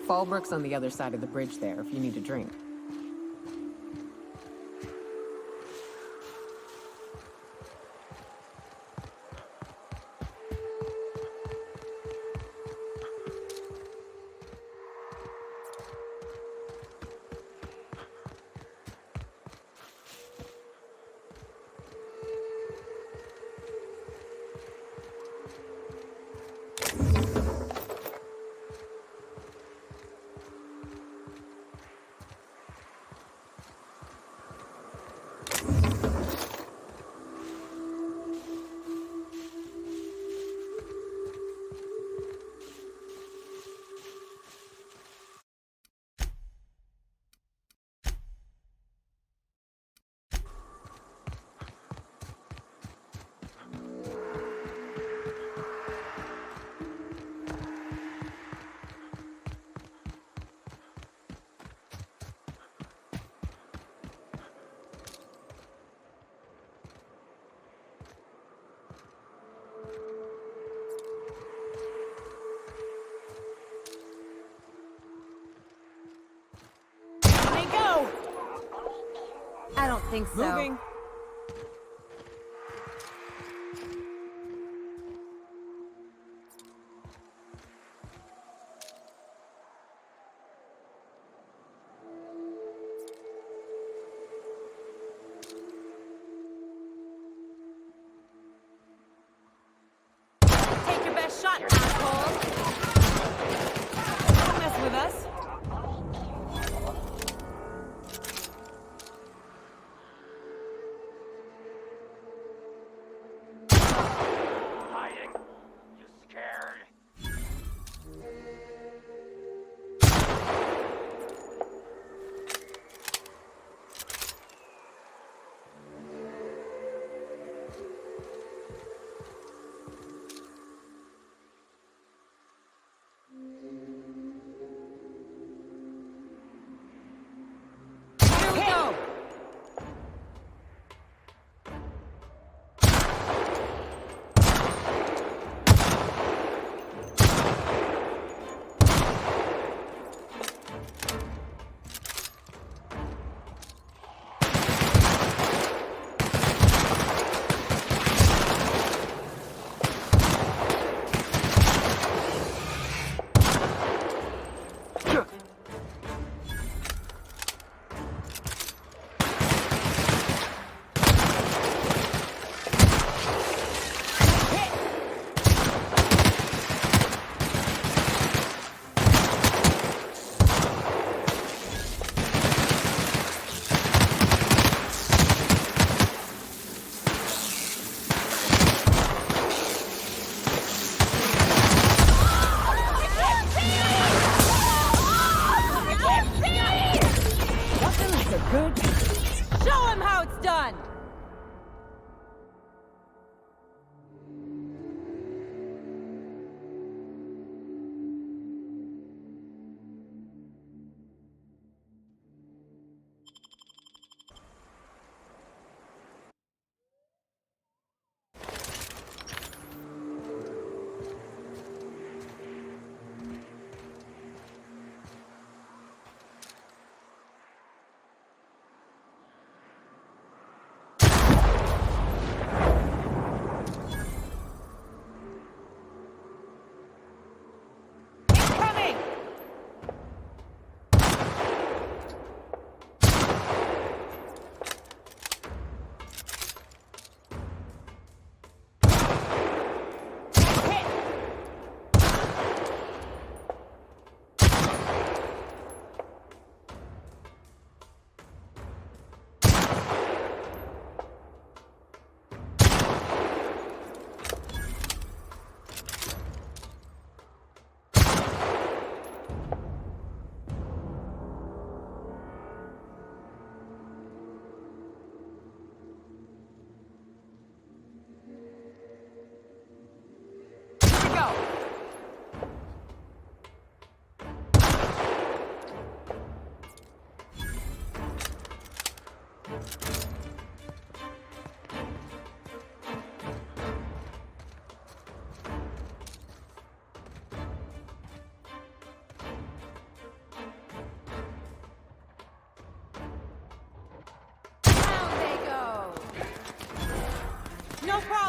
Speaker 11: Fallbrook's on the other side of the bridge there if you need a drink.
Speaker 12: I don't think so.
Speaker 11: Moving.
Speaker 12: Take your best shot, asshole!
Speaker 11: Don't mess with us.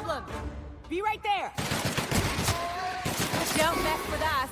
Speaker 11: problem. Be right there. Don't mess with us.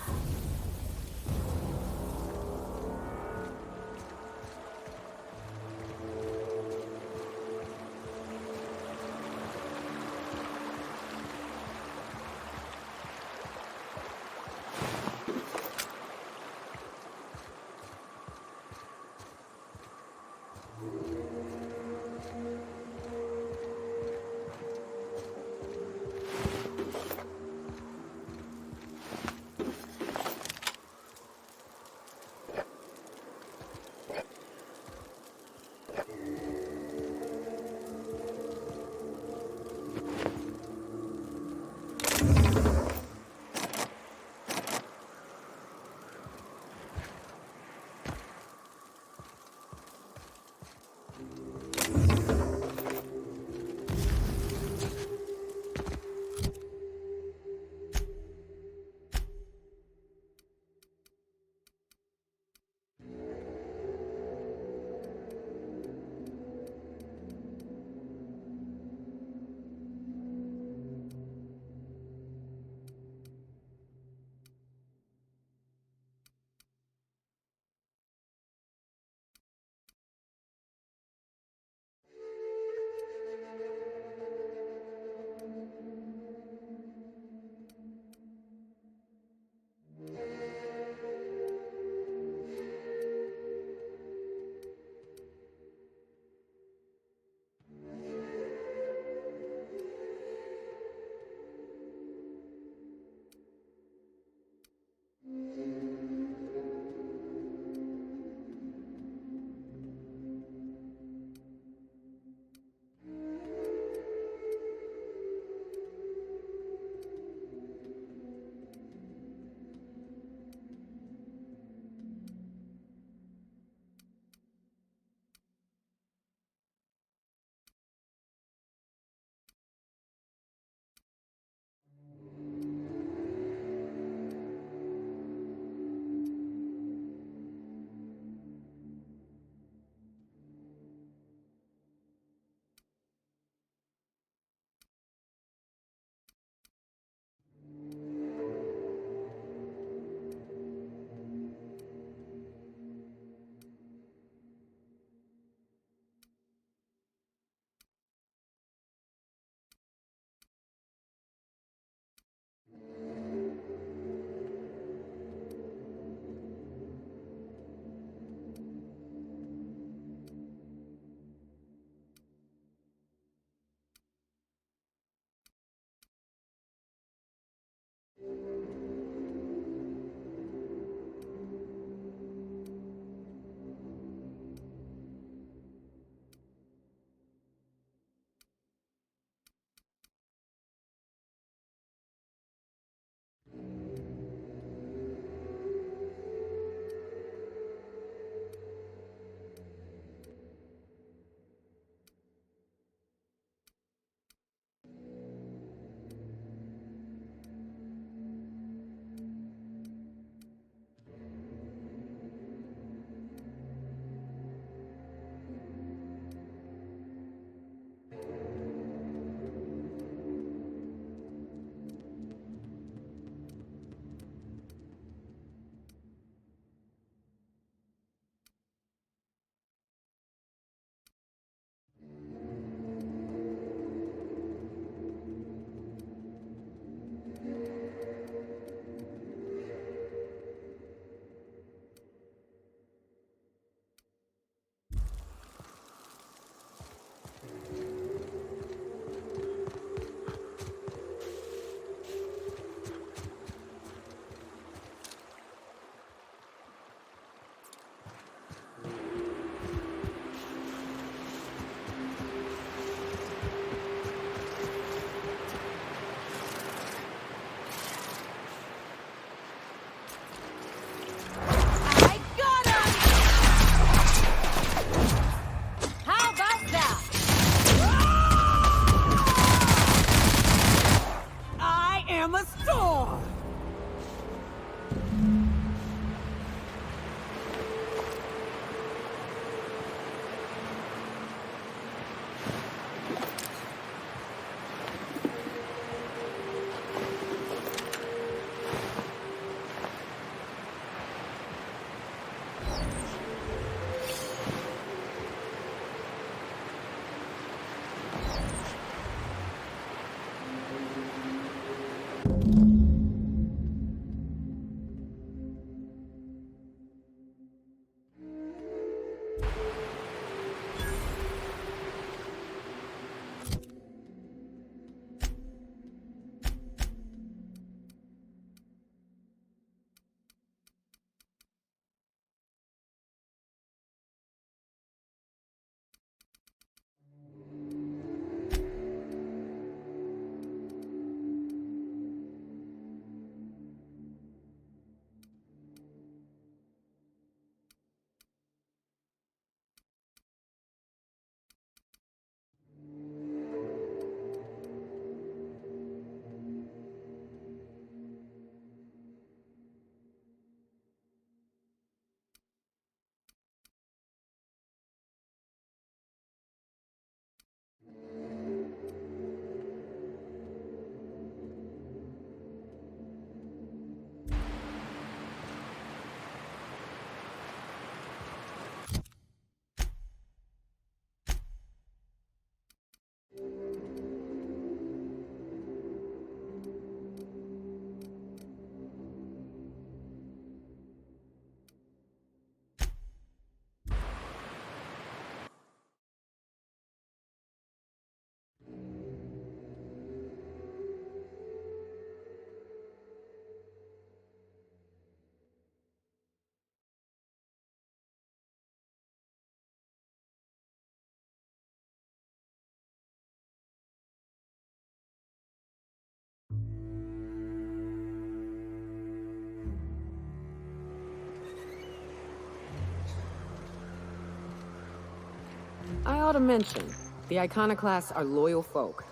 Speaker 11: I ought to mention, the iconoclasts are loyal folk.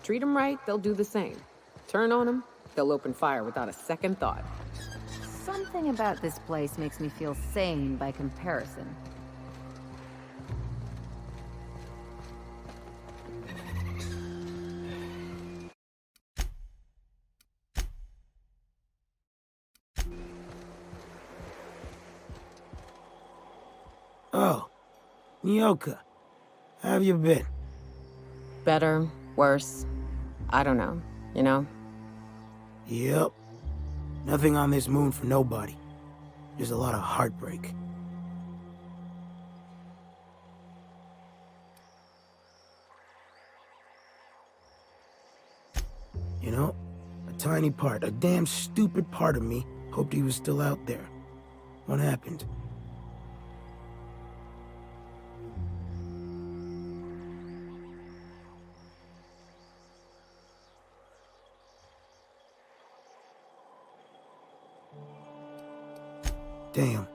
Speaker 11: Treat them right, they'll do the same. Turn on them, they'll open fire without a second thought.
Speaker 12: Something about this place makes me feel sane by comparison.
Speaker 1: Oh, Nyoka, how have you been?
Speaker 11: Better, worse, I don't know, you know?
Speaker 1: Yep. Nothing on this moon for nobody. Just a lot of heartbreak. You know, a tiny part, a damn stupid part of me hoped he was still out there. What happened? Damn.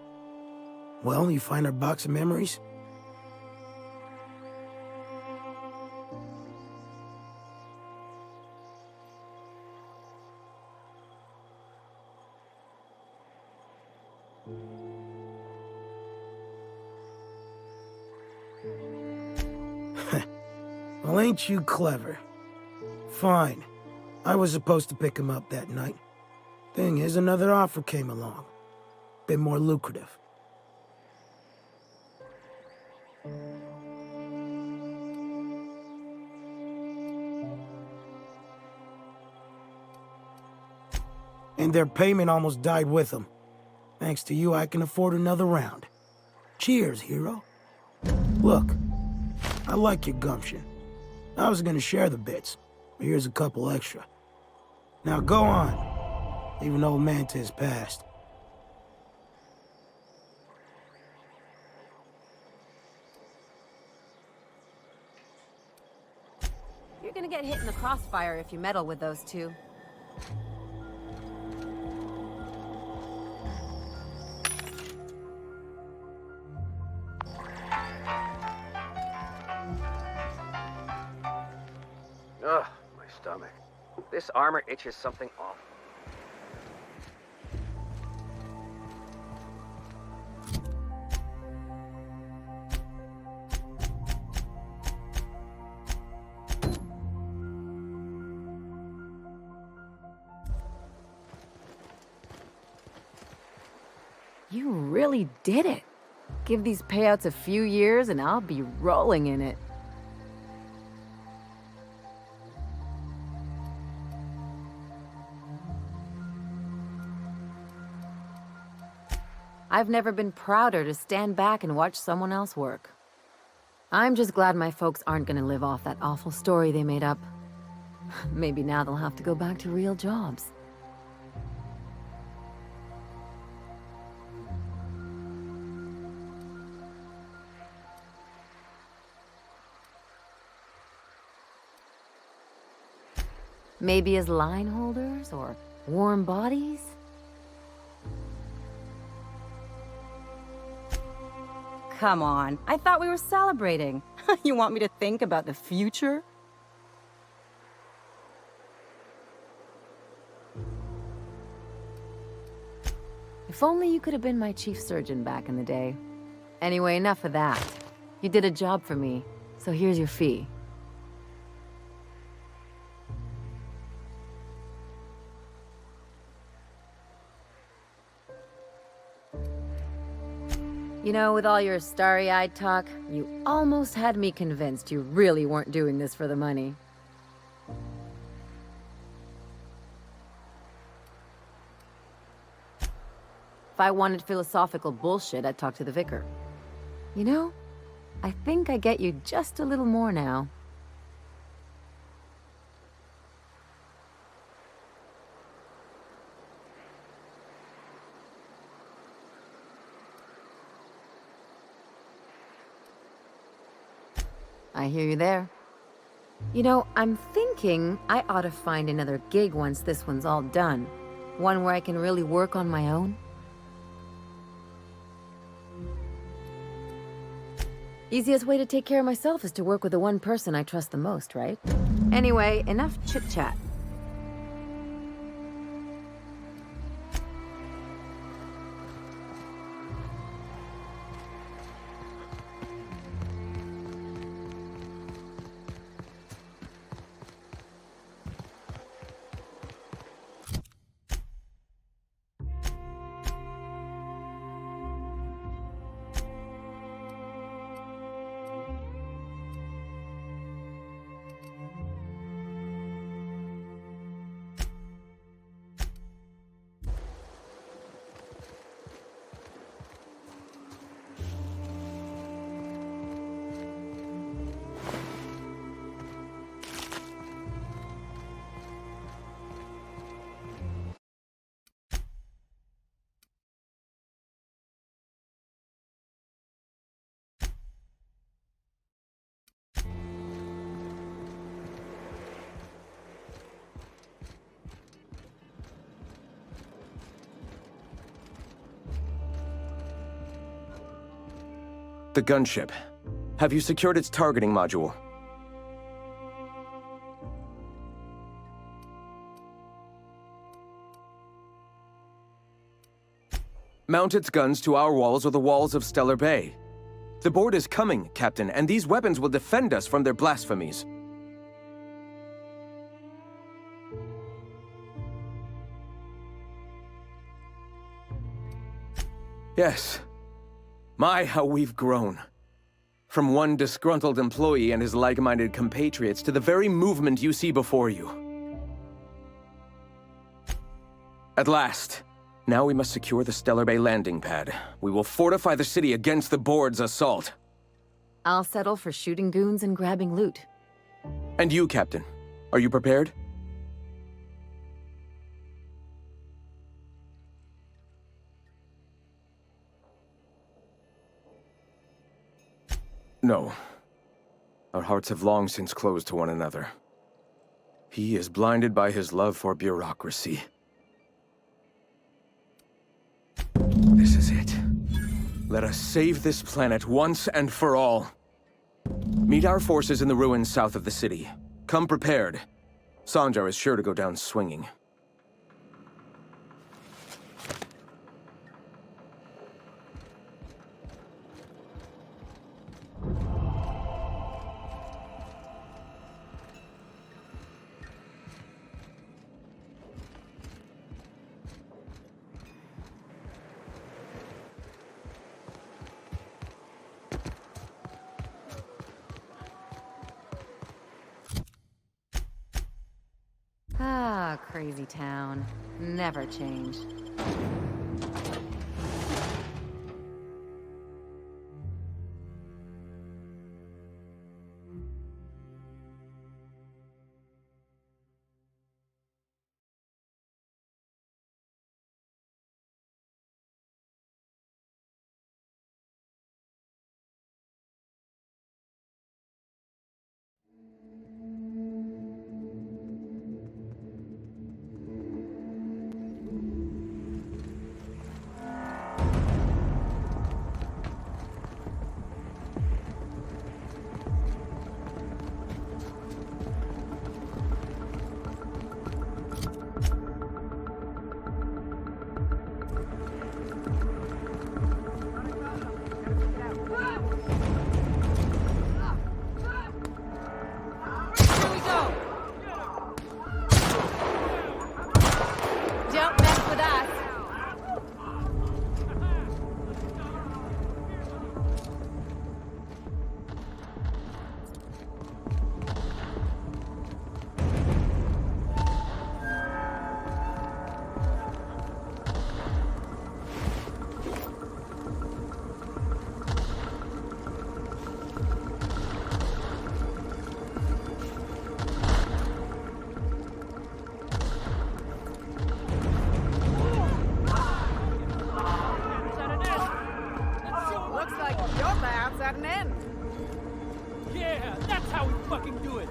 Speaker 1: Well, you find our box of memories? Well, ain't you clever? Fine. I was supposed to pick him up that night. Thing is, another offer came along. Bit more lucrative. And their payment almost died with them. Thanks to you, I can afford another round. Cheers, hero. Look, I like your gumption. I was gonna share the bits, but here's a couple extra. Now go on, leave old man to his past.
Speaker 12: You're gonna get hit in the crossfire if you meddle with those two.
Speaker 2: Ugh, my stomach. This armor itches something awful.
Speaker 12: You really did it. Give these payouts a few years and I'll be rolling in it. I've never been prouder to stand back and watch someone else work. I'm just glad my folks aren't gonna live off that awful story they made up. Maybe now they'll have to go back to real jobs. Maybe as line holders or warm bodies? Come on, I thought we were celebrating. You want me to think about the future? If only you could have been my chief surgeon back in the day. Anyway, enough of that. You did a job for me, so here's your fee. You know, with all your starry-eyed talk, you almost had me convinced you really weren't doing this for the money. If I wanted philosophical bullshit, I'd talk to the vicar. You know, I think I get you just a little more now. I hear you there. You know, I'm thinking I ought to find another gig once this one's all done. One where I can really work on my own. Easiest way to take care of myself is to work with the one person I trust the most, right? Anyway, enough chit-chat.
Speaker 3: The gunship. Have you secured its targeting module? Mount its guns to our walls or the walls of Stellar Bay. The board is coming, Captain, and these weapons will defend us from their blasphemies. Yes. My, how we've grown. From one disgruntled employee and his like-minded compatriots to the very movement you see before you. At last. Now we must secure the Stellar Bay landing pad. We will fortify the city against the board's assault.
Speaker 12: I'll settle for shooting goons and grabbing loot.
Speaker 3: And you, Captain. Are you prepared? No. Our hearts have long since closed to one another. He is blinded by his love for bureaucracy. This is it. Let us save this planet once and for all. Meet our forces in the ruins south of the city. Come prepared. Sanjar is sure to go down swinging.
Speaker 12: Ah, crazy town. Never change.
Speaker 14: Yeah, that's how we fucking do it.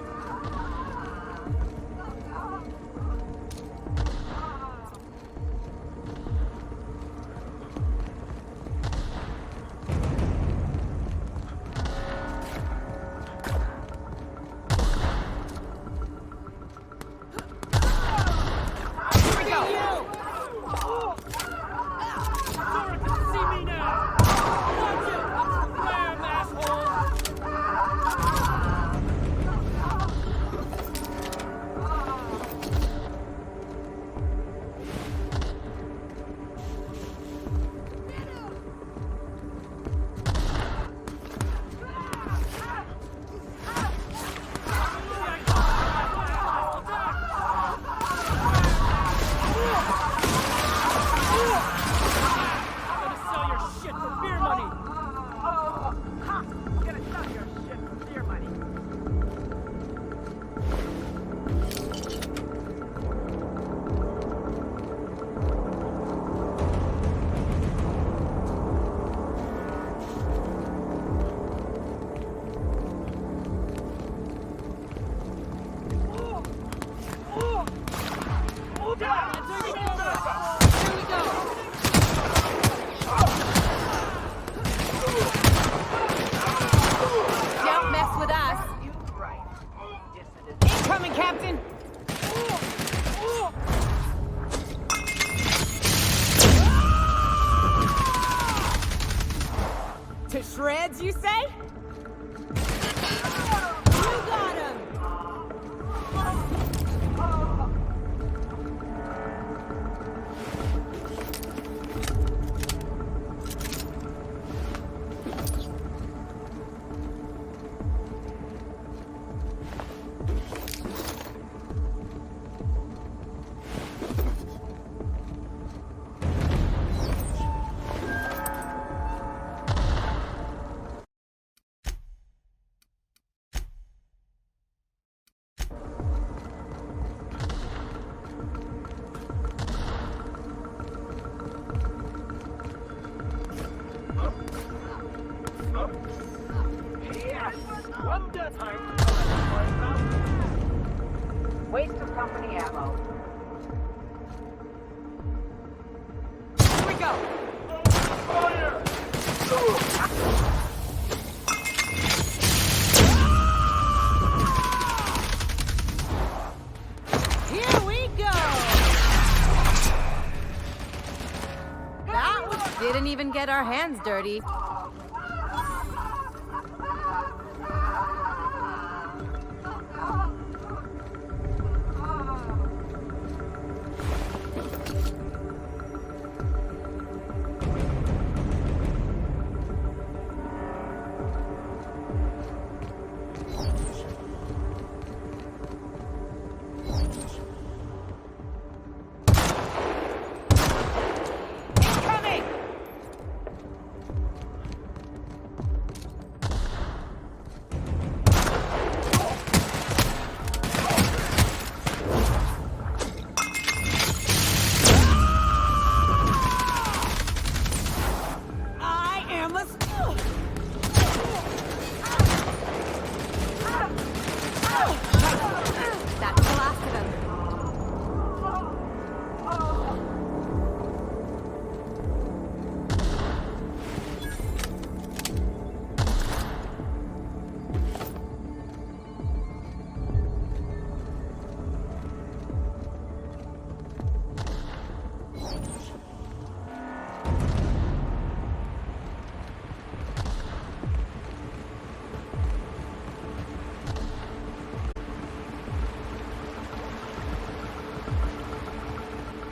Speaker 6: To shreds, you say? You got him! Waste of company ammo. Here we go! Fire! Here we go!
Speaker 12: That was didn't even get our hands dirty.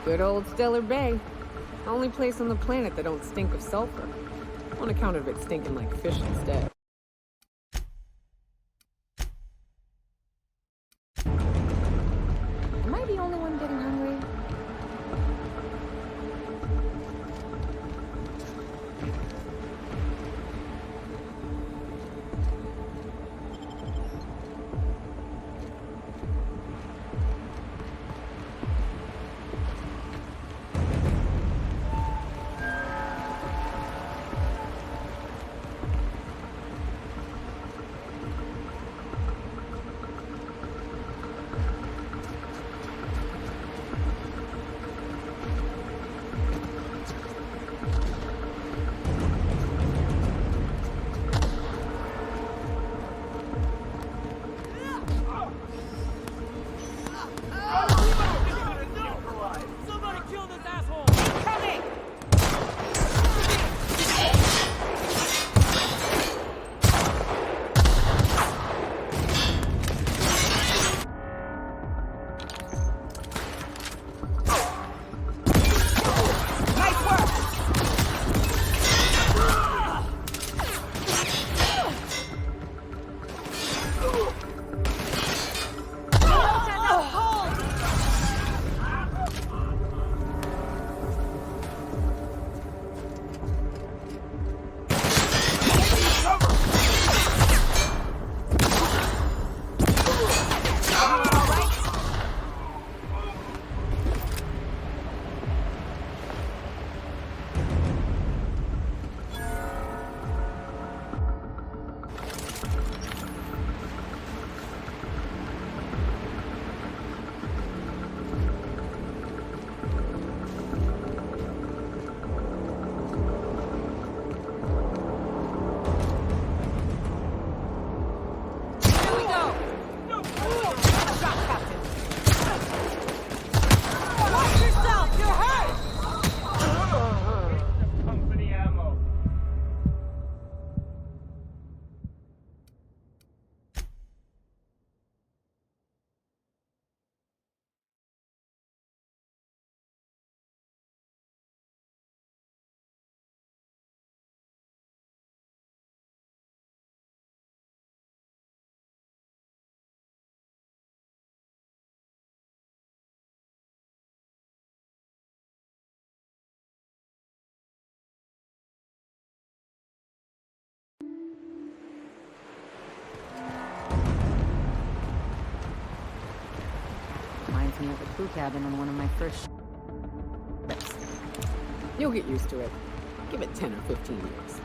Speaker 11: Good old Stellar Bay. Only place on the planet that don't stink of sulfur. On account of it stinking like fish instead.
Speaker 12: Am I the only one getting hungry? me at the crew cabin on one of my first trips.
Speaker 11: You'll get used to it. Give it 10 or 15 years.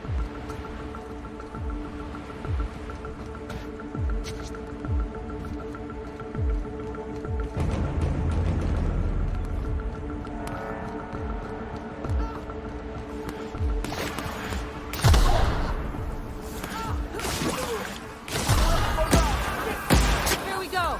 Speaker 21: Here we go.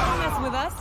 Speaker 11: Don't mess with us.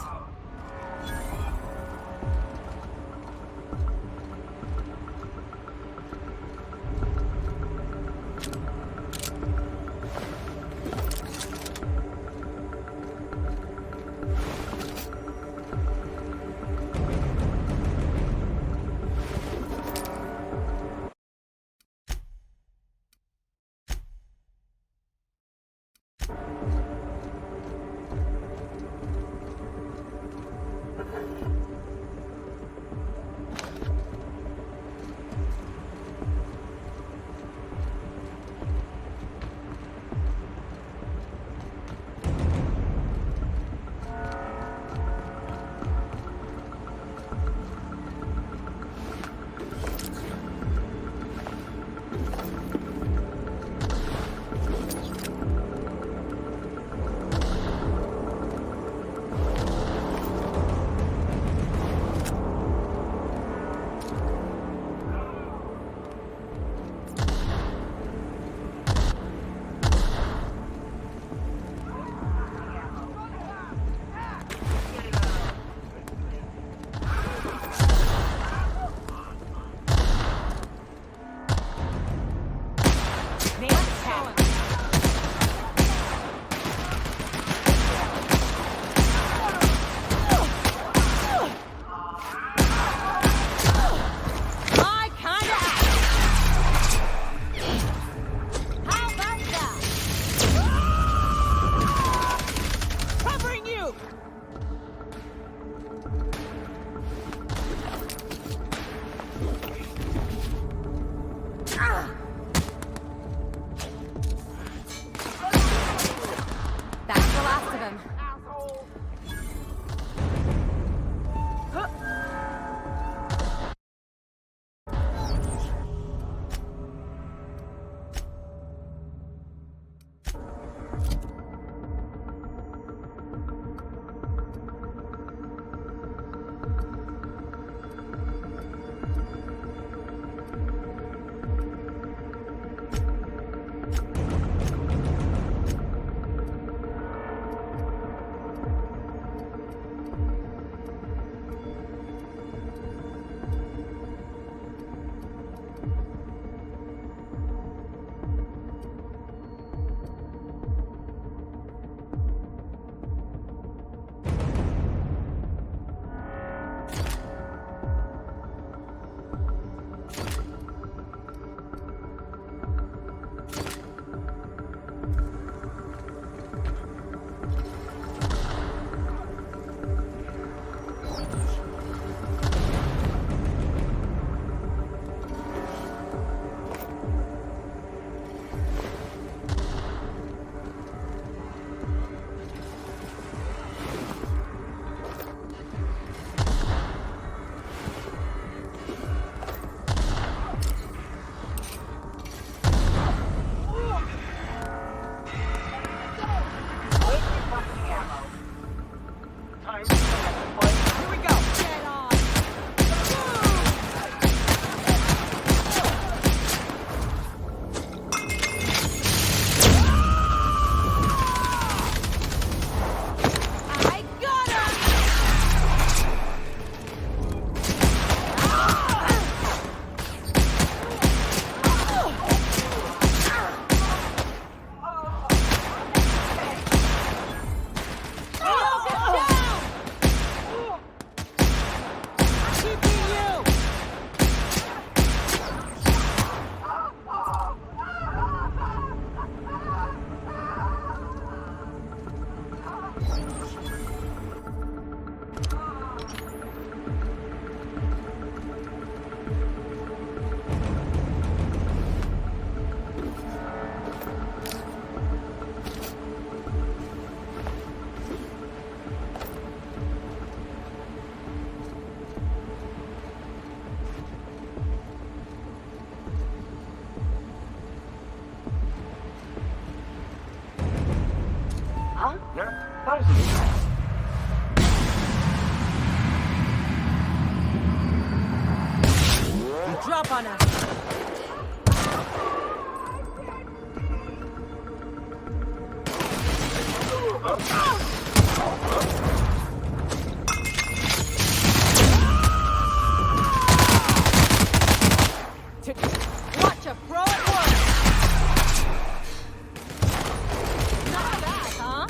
Speaker 6: Drop on us. Watch a pro at work. Not bad, huh?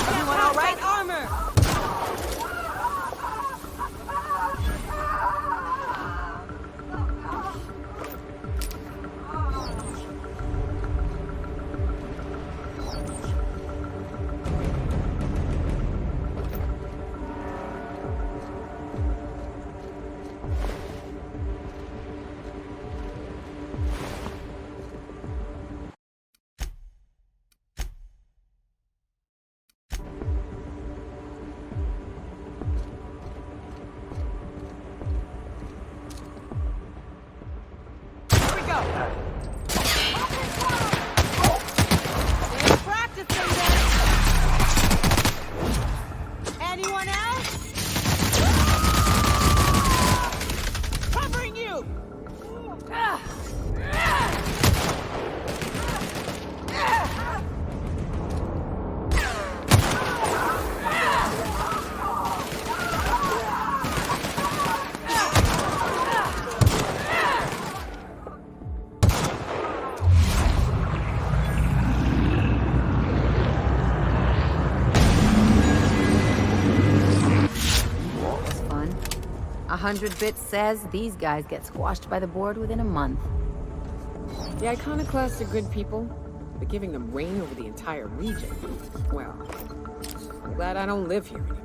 Speaker 6: Everyone all right? Armor. Anyone else? Covering you!
Speaker 12: That's fun. 100 bits says these guys get squashed by the board within a month.
Speaker 11: The iconoclasts are good people, but giving them reign over the entire region, well, I'm glad I don't live here anymore.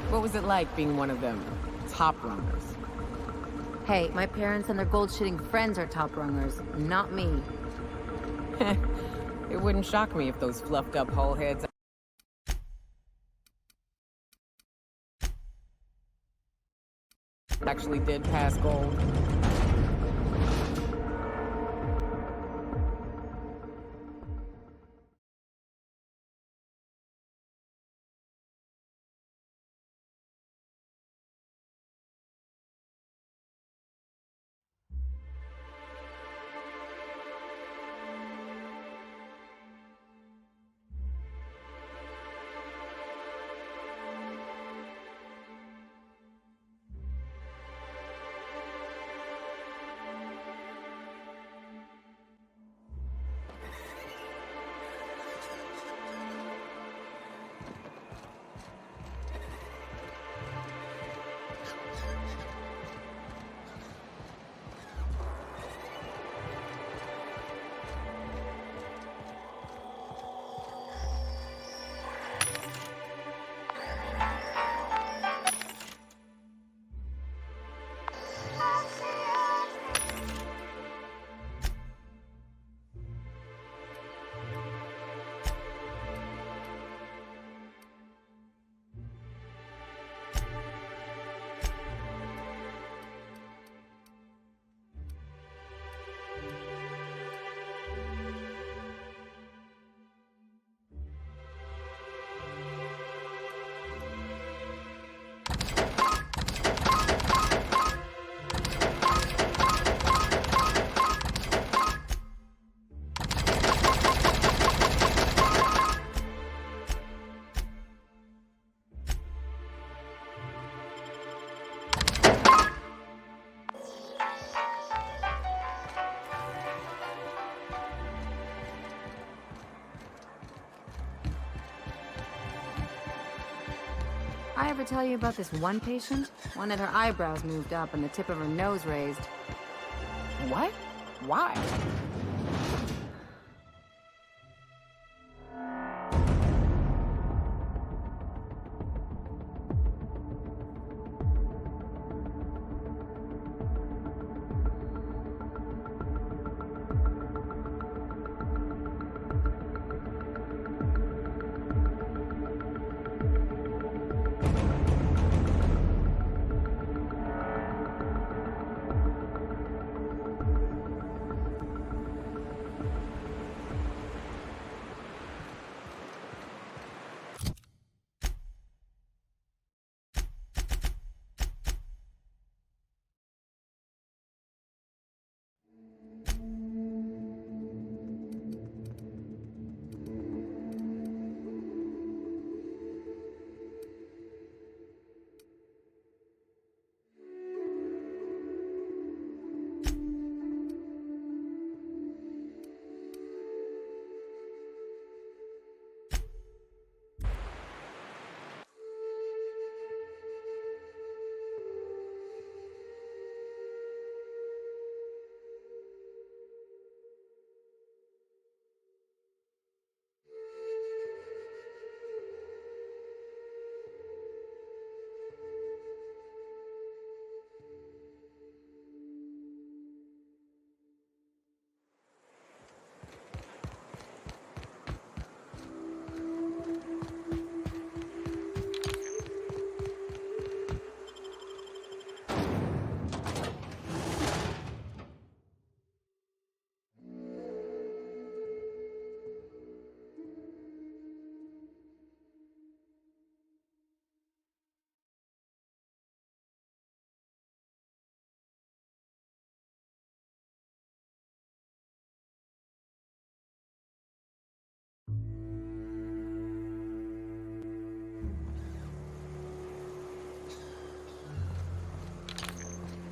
Speaker 11: What was it like being one of them top runners?
Speaker 12: Hey, my parents and their gold-shitting friends are top rungers, not me.
Speaker 11: It wouldn't shock me if those fluffed up whole heads actually did pass gold.
Speaker 12: I ever tell you about this one patient? One had her eyebrows moved up and the tip of her nose raised.
Speaker 11: What? Why?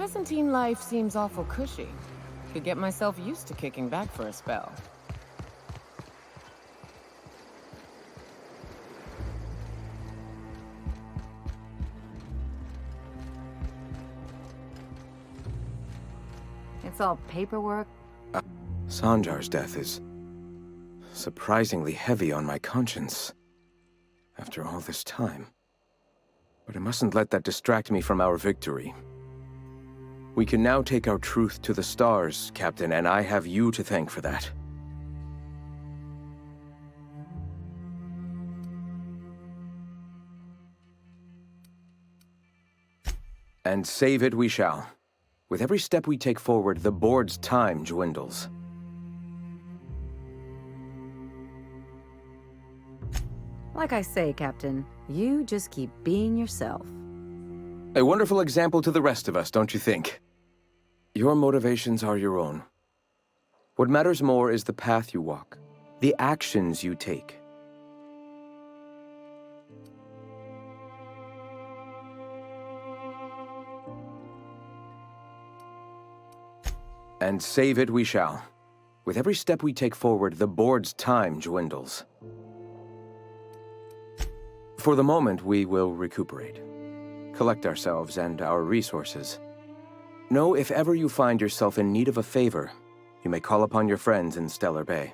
Speaker 11: Byzantine life seems awful cushy. Could get myself used to kicking back for a spell.
Speaker 12: It's all paperwork.
Speaker 3: Sanjar's death is surprisingly heavy on my conscience after all this time. But I mustn't let that distract me from our victory. We can now take our truth to the stars, Captain, and I have you to thank for that. And save it we shall. With every step we take forward, the board's time dwindles.
Speaker 12: Like I say, Captain, you just keep being yourself.
Speaker 3: A wonderful example to the rest of us, don't you think? Your motivations are your own. What matters more is the path you walk, the actions you take. And save it we shall. With every step we take forward, the board's time dwindles. For the moment, we will recuperate, collect ourselves and our resources. Know if ever you find yourself in need of a favor, you may call upon your friends in Stellar Bay.